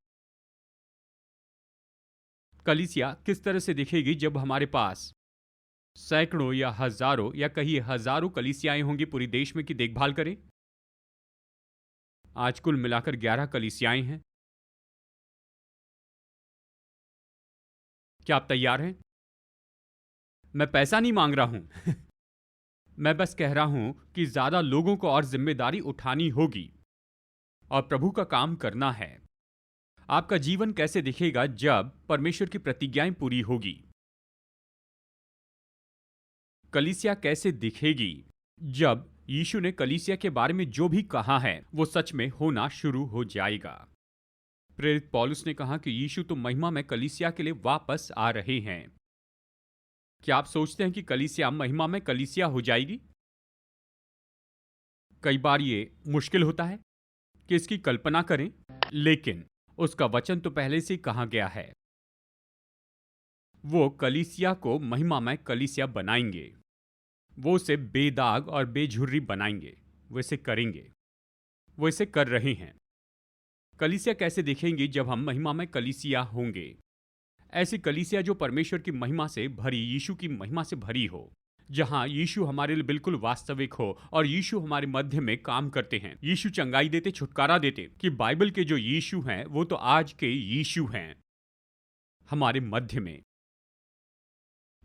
कलीसिया किस तरह से दिखेगी जब हमारे पास सैकड़ों या हजारों या कहीं हजारों कलीसियाएं होंगी पूरी देश में की देखभाल करें? आज कुल मिलाकर 11 कलीसियाएं हैं। क्या आप तैयार हैं? मैं पैसा नहीं मांग रहा हूं मैं बस कह रहा हूं कि ज्यादा लोगों को और जिम्मेदारी उठानी होगी और प्रभु का काम करना है। आपका जीवन कैसे दिखेगा जब परमेश्वर की प्रतिज्ञाएं पूरी होगी? कलीसिया कैसे दिखेगी जब यीशु ने कलीसिया के बारे में जो भी कहा है वो सच में होना शुरू हो जाएगा? प्रेरित पौलुस ने कहा कि यीशु तो महिमा में कलीसिया के लिए वापस आ रहे हैं। क्या आप सोचते हैं कि कलीसिया महिमा में कलीसिया हो जाएगी? कई बार ये मुश्किल होता है कि इसकी कल्पना करें, लेकिन उसका वचन तो पहले से ही कहा गया है। वो कलीसिया को महिमा में कलीसिया बनाएंगे। वो इसे बेदाग और बेझुर्री बनाएंगे। वो इसे करेंगे। वो इसे कर रहे हैं। कलीसिया कैसे दिखेंगी जब हम महिमा में कलीसिया होंगे? ऐसी कलीसिया जो परमेश्वर की महिमा से भरी, यीशु की महिमा से भरी हो, जहां यीशु हमारे लिए बिल्कुल वास्तविक हो और यीशु हमारे मध्य में काम करते हैं। यीशु चंगाई देते, छुटकारा देते। कि बाइबल के जो यीशु हैं वो तो आज के यीशु हैं हमारे मध्य में।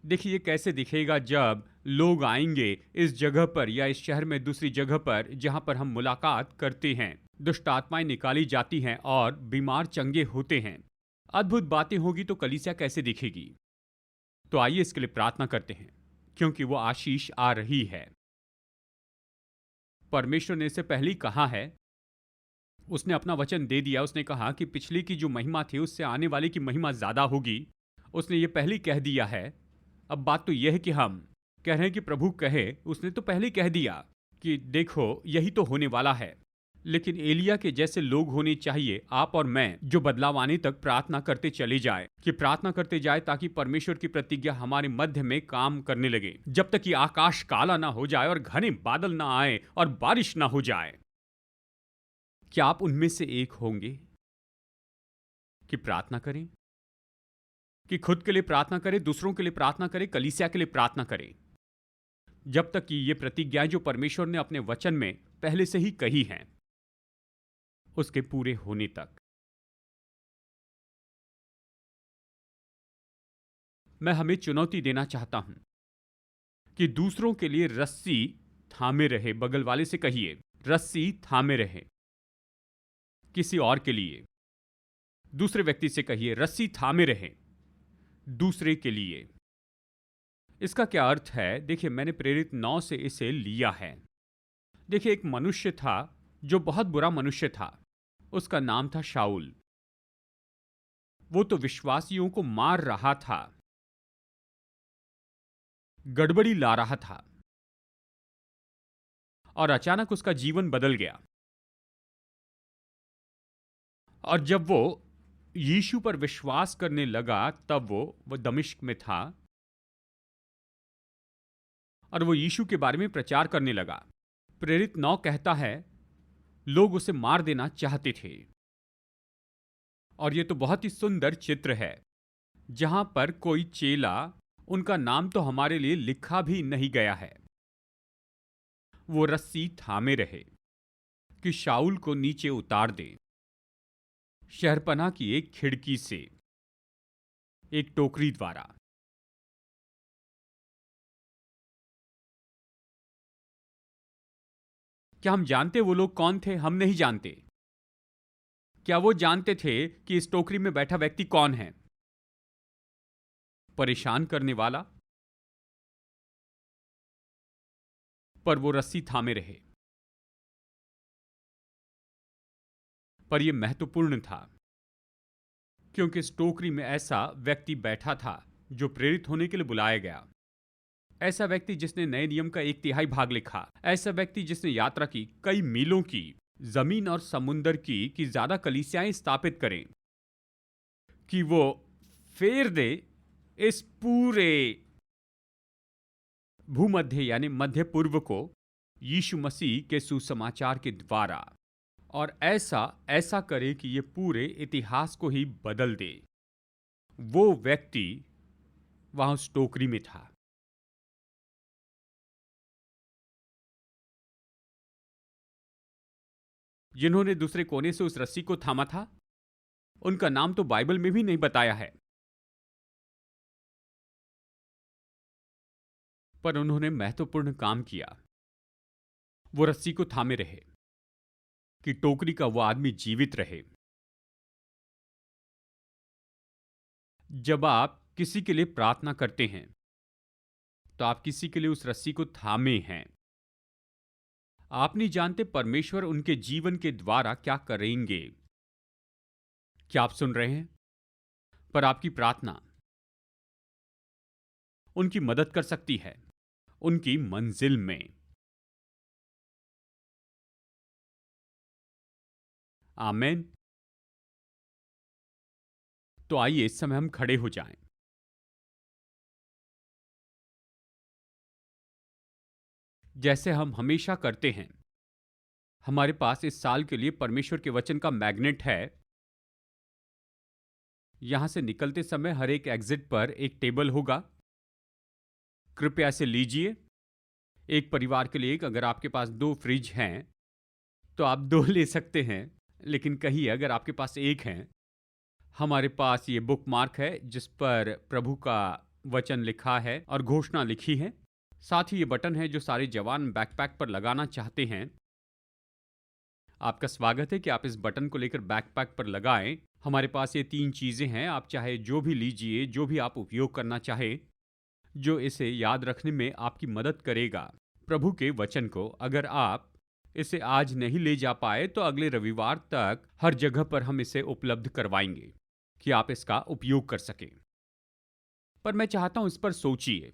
देखिए ये कैसे दिखेगा जब लोग आएंगे इस जगह पर या इस शहर में दूसरी जगह पर जहां पर हम मुलाकात करते हैं, दुष्ट आत्माएं निकाली जाती हैं और बीमार चंगे होते हैं। अद्भुत बातें होगी तो कलीसिया कैसे दिखेगी? तो आइए इसके लिए प्रार्थना करते हैं, क्योंकि वो आशीष आ रही है। परमेश्वर ने इससे पहले ही कहा है, उसने अपना वचन दे दिया। उसने कहा कि पिछली की जो महिमा थी उससे आने वाले की महिमा ज्यादा होगी। उसने ये पहले ही कह दिया है। अब बात तो यह है कि हम कह रहे हैं कि प्रभु कहे। उसने तो पहले ही कह दिया कि देखो यही तो होने वाला है। लेकिन एलिया के जैसे लोग होने चाहिए, आप और मैं, जो बदलाव आने तक प्रार्थना करते चले जाए, कि प्रार्थना करते जाए ताकि परमेश्वर की प्रतिज्ञा हमारे मध्य में काम करने लगे। जब तक कि आकाश काला ना हो जाए और घने बादल ना आए और बारिश ना हो जाए। क्या आप उनमें से एक होंगे कि प्रार्थना करें, कि खुद के लिए प्रार्थना करें, दूसरों के लिए प्रार्थना करें, कलीसिया के लिए प्रार्थना करें, जब तक कि ये प्रतिज्ञाएं जो परमेश्वर ने अपने वचन में पहले से ही कही हैं उसके पूरे होने तक। मैं हमें चुनौती देना चाहता हूं कि दूसरों के लिए रस्सी थामे रहे। बगल वाले से कहिए, रस्सी थामे रहे। किसी और के लिए, दूसरे व्यक्ति से कहिए, रस्सी थामे रहे दूसरे के लिए। इसका क्या अर्थ है? देखिए, मैंने प्रेरित 9 से इसे लिया है। देखिए, एक मनुष्य था जो बहुत बुरा मनुष्य था। उसका नाम था शाऊल। वो तो विश्वासियों को मार रहा था, गड़बड़ी ला रहा था, और अचानक उसका जीवन बदल गया। और जब वो यीशु पर विश्वास करने लगा तब वो दमिश्क में था और वो यीशु के बारे में प्रचार करने लगा। प्रेरित 9 कहता है लोग उसे मार देना चाहते थे। और ये तो बहुत ही सुंदर चित्र है जहां पर कोई चेला, उनका नाम तो हमारे लिए लिखा भी नहीं गया है, वो रस्सी थामे रहे कि शाऊल को नीचे उतार दे, शहरपनाह की एक खिड़की से, एक टोकरी द्वारा। क्या हम जानते वो लोग कौन थे? हम नहीं जानते। क्या वो जानते थे कि इस टोकरी में बैठा व्यक्ति कौन है? परेशान करने वाला। पर वो रस्सी थामे रहे। पर यह महत्वपूर्ण था क्योंकि इस टोकरी में ऐसा व्यक्ति बैठा था जो प्रेरित होने के लिए बुलाया गया। ऐसा व्यक्ति जिसने नए नियम का 1/3 भाग लिखा। ऐसा व्यक्ति जिसने यात्रा की कई मीलों की, जमीन और समुंदर की, कि ज्यादा कलीसियाएं स्थापित करें, कि वो फेर दे इस पूरे भूमध्य यानी मध्य पूर्व को यीशु मसीह के सुसमाचार के द्वारा, और ऐसा करे कि ये पूरे इतिहास को ही बदल दे। वो व्यक्ति वहां उस टोकरी में था। जिन्होंने दूसरे कोने से उस रस्सी को थामा था, उनका नाम तो बाइबल में भी नहीं बताया है। पर उन्होंने महत्वपूर्ण काम किया। वो रस्सी को थामे रहे कि टोकरी का वो आदमी जीवित रहे। जब आप किसी के लिए प्रार्थना करते हैं तो आप किसी के लिए उस रस्सी को थामे हैं। आप नहीं जानते परमेश्वर उनके जीवन के द्वारा क्या करेंगे। क्या आप सुन रहे हैं? पर आपकी प्रार्थना उनकी मदद कर सकती है उनकी मंजिल में। आमीन। तो आइए इस समय हम खड़े हो जाएं। जैसे हम हमेशा करते हैं, हमारे पास इस साल के लिए परमेश्वर के वचन का मैग्नेट है। यहां से निकलते समय हर एक एग्जिट पर एक टेबल होगा। कृपया इसे लीजिए। एक परिवार के लिए एक, अगर आपके पास 2 फ्रिज हैं तो आप 2 ले सकते हैं, लेकिन कहिए अगर आपके पास एक है। हमारे पास ये बुक मार्क है जिस पर प्रभु का वचन लिखा है और घोषणा लिखी है। साथ ही ये बटन है जो सारे जवान बैकपैक पर लगाना चाहते हैं। आपका स्वागत है कि आप इस बटन को लेकर बैकपैक पर लगाएं। हमारे पास ये 3 चीजें हैं, आप चाहे जो भी लीजिए, जो भी आप उपयोग करना चाहे, जो इसे याद रखने में आपकी मदद करेगा। प्रभु के वचन को अगर आप इसे आज नहीं ले जा पाए तो अगले रविवार तक हर जगह पर हम इसे उपलब्ध करवाएंगे कि आप इसका उपयोग कर सकें। पर मैं चाहता हूं इस पर सोचिए।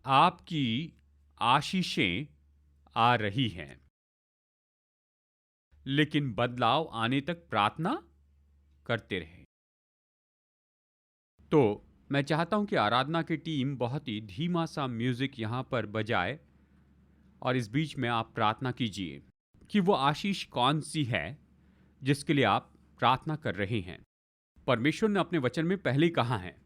आपकी आशीषें आ रही हैं, लेकिन बदलाव आने तक प्रार्थना करते रहे। तो मैं चाहता हूं कि आराधना की टीम बहुत ही धीमा सा म्यूजिक यहां पर बजाए और इस बीच में आप प्रार्थना कीजिए कि वो आशीष कौन सी है जिसके लिए आप प्रार्थना कर रहे हैं। परमेश्वर ने अपने वचन में पहले ही कहा है।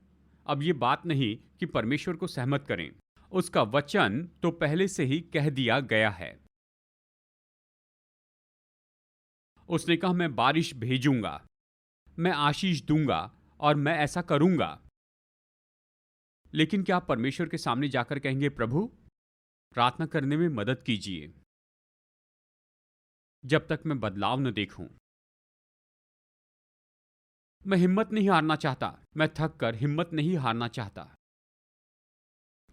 अब ये बात नहीं कि परमेश्वर को सहमत करें, उसका वचन तो पहले से ही कह दिया गया है। उसने कहा मैं बारिश भेजूंगा, मैं आशीष दूंगा और मैं ऐसा करूंगा। लेकिन क्या आप परमेश्वर के सामने जाकर कहेंगे प्रभु प्रार्थना करने में मदद कीजिए जब तक मैं बदलाव न देखूं। मैं हिम्मत नहीं हारना चाहता, मैं थक कर हिम्मत नहीं हारना चाहता,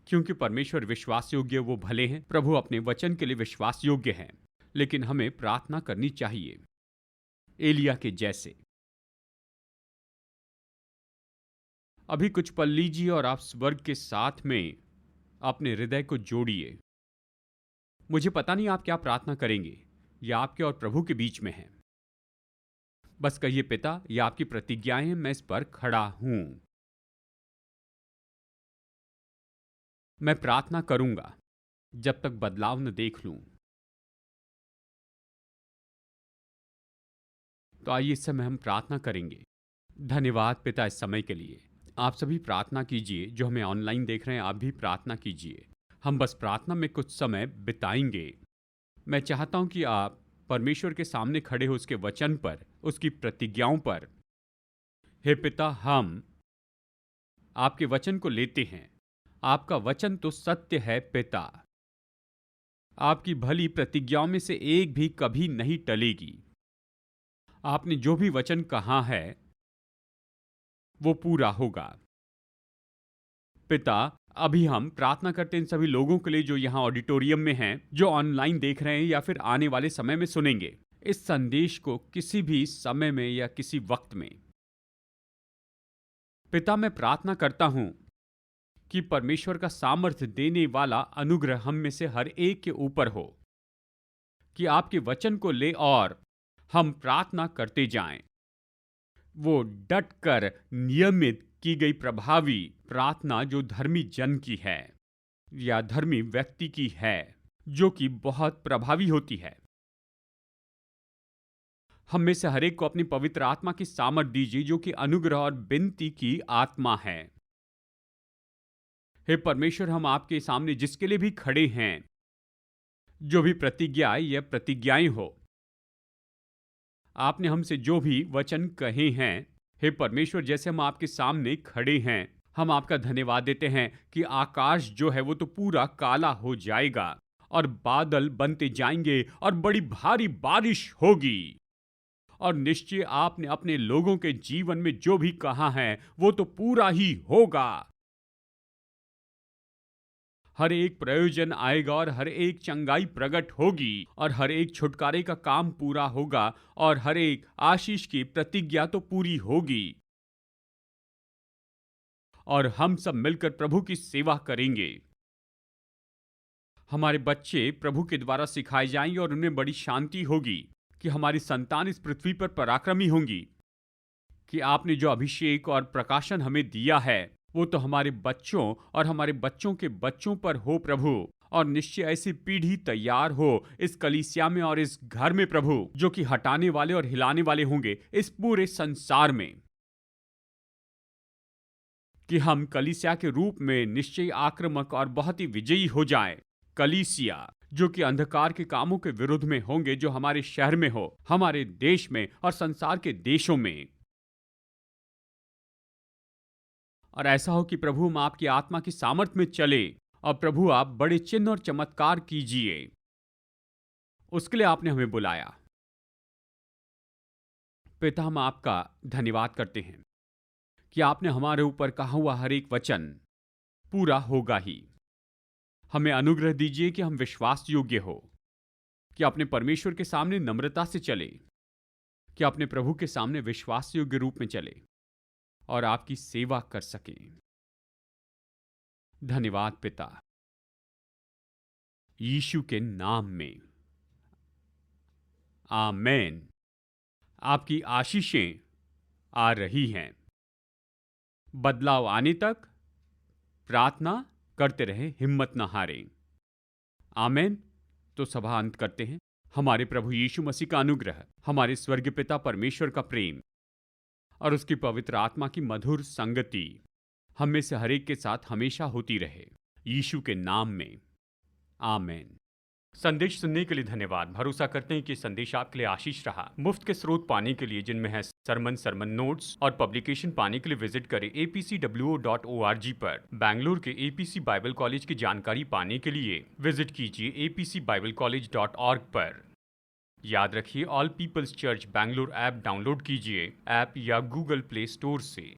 क्योंकि परमेश्वर विश्वास योग्य वो भले हैं। प्रभु अपने वचन के लिए विश्वास योग्य हैं, लेकिन हमें प्रार्थना करनी चाहिए एलिया के जैसे। अभी कुछ पल लीजिए और आप स्वर्ग के साथ में अपने हृदय को जोड़िए। मुझे पता नहीं आप क्या प्रार्थना करेंगे, यह आपके और प्रभु के बीच में है। बस कहिए पिता, यह आपकी प्रतिज्ञाएं हैं, मैं इस पर खड़ा हूं। मैं प्रार्थना करूंगा जब तक बदलाव न देख लूं। तो आइए इस समय हम प्रार्थना करेंगे। धन्यवाद पिता इस समय के लिए। आप सभी प्रार्थना कीजिए, जो हमें ऑनलाइन देख रहे हैं आप भी प्रार्थना कीजिए। हम बस प्रार्थना में कुछ समय बिताएंगे। मैं चाहता हूं कि आप परमेश्वर के सामने खड़े हो उसके वचन पर, उसकी प्रतिज्ञाओं पर। हे पिता, हम आपके वचन को लेते हैं। आपका वचन तो सत्य है पिता। आपकी भली प्रतिज्ञाओं में से एक भी कभी नहीं टलेगी। आपने जो भी वचन कहा है वो पूरा होगा। पिता, अभी हम प्रार्थना करते हैं इन सभी लोगों के लिए जो यहां ऑडिटोरियम में हैं, जो ऑनलाइन देख रहे हैं या फिर आने वाले समय में सुनेंगे इस संदेश को किसी भी समय में या किसी वक्त में। पिता, मैं प्रार्थना करता हूं कि परमेश्वर का सामर्थ्य देने वाला अनुग्रह हम में से हर एक के ऊपर हो, कि आपके वचन को ले और हम प्रार्थना करते जाएं। वो डट कर नियमित की गई प्रभावी प्रार्थना जो धर्मी जन की है या धर्मी व्यक्ति की है, जो कि बहुत प्रभावी होती है। हम में से हर एक को अपनी पवित्र आत्मा की सामर्थ दीजिए, जो कि अनुग्रह और विनती की आत्मा है। हे परमेश्वर, हम आपके सामने जिसके लिए भी खड़े हैं, जो भी प्रतिज्ञा या प्रतिज्ञाएं हो, आपने हमसे जो भी वचन कहे हैं, हे परमेश्वर, जैसे हम आपके सामने खड़े हैं, हम आपका धन्यवाद देते हैं कि आकाश जो है वो तो पूरा काला हो जाएगा और बादल बनते जाएंगे और बड़ी भारी बारिश होगी। और निश्चय आपने अपने लोगों के जीवन में जो भी कहा है वो तो पूरा ही होगा। हर एक प्रयोजन आएगा और हर एक चंगाई प्रकट होगी और हर एक छुटकारे का काम पूरा होगा और हर एक आशीष की प्रतिज्ञा तो पूरी होगी। और हम सब मिलकर प्रभु की सेवा करेंगे। हमारे बच्चे प्रभु के द्वारा सिखाए जाएंगे और उनमें बड़ी शांति होगी कि हमारी संतान इस पृथ्वी पर पराक्रमी होंगी। कि आपने जो अभिषेक और प्रकाशन हमें दिया है वो तो हमारे बच्चों और हमारे बच्चों के बच्चों पर हो प्रभु। और निश्चय ऐसी पीढ़ी तैयार हो इस कलीसिया में और इस घर में प्रभु, जो कि हटाने वाले और हिलाने वाले होंगे इस पूरे संसार में। कि हम कलीसिया के रूप में निश्चय आक्रामक और बहुत ही विजयी हो जाएं। कलीसिया जो कि अंधकार के कामों के विरुद्ध में होंगे, जो हमारे शहर में हो, हमारे देश में और संसार के देशों में। और ऐसा हो कि प्रभु हम आपकी आत्मा की सामर्थ्य में चले और प्रभु आप बड़े चिन्ह और चमत्कार कीजिए। उसके लिए आपने हमें बुलाया। पिता, हम आपका धन्यवाद करते हैं कि आपने हमारे ऊपर कहा हुआ हर एक वचन पूरा होगा ही। हमें अनुग्रह दीजिए कि हम विश्वास योग्य हो, कि अपने परमेश्वर के सामने नम्रता से चले, कि अपने प्रभु के सामने विश्वास योग्य रूप में चले और आपकी सेवा कर सकें। धन्यवाद पिता, यीशु के नाम में, आमेन। आपकी आशीषें आ रही हैं। बदलाव आने तक प्रार्थना करते रहे, हिम्मत न हारें। आमेन। तो सभा अंत करते हैं। हमारे प्रभु यीशु मसीह का अनुग्रह, हमारे स्वर्गीय पिता परमेश्वर का प्रेम और उसकी पवित्र आत्मा की मधुर संगति हम में से हर एक के साथ हमेशा होती रहे, यीशु के नाम में, आमेन। संदेश सुनने के लिए धन्यवाद। भरोसा करते हैं कि संदेश आपके लिए आशीष रहा। मुफ्त के स्रोत पाने के लिए, जिनमें है सरमन नोट्स और पब्लिकेशन, पाने के लिए विजिट करें apcwo.org पर। बैंगलोर के एपीसी बाइबल कॉलेज की जानकारी पाने के लिए विजिट कीजिए apcbiblecollege.org पर। याद रखिए, All Peoples Church Bangalore app download कीजिए ऐप या गूगल प्ले स्टोर से।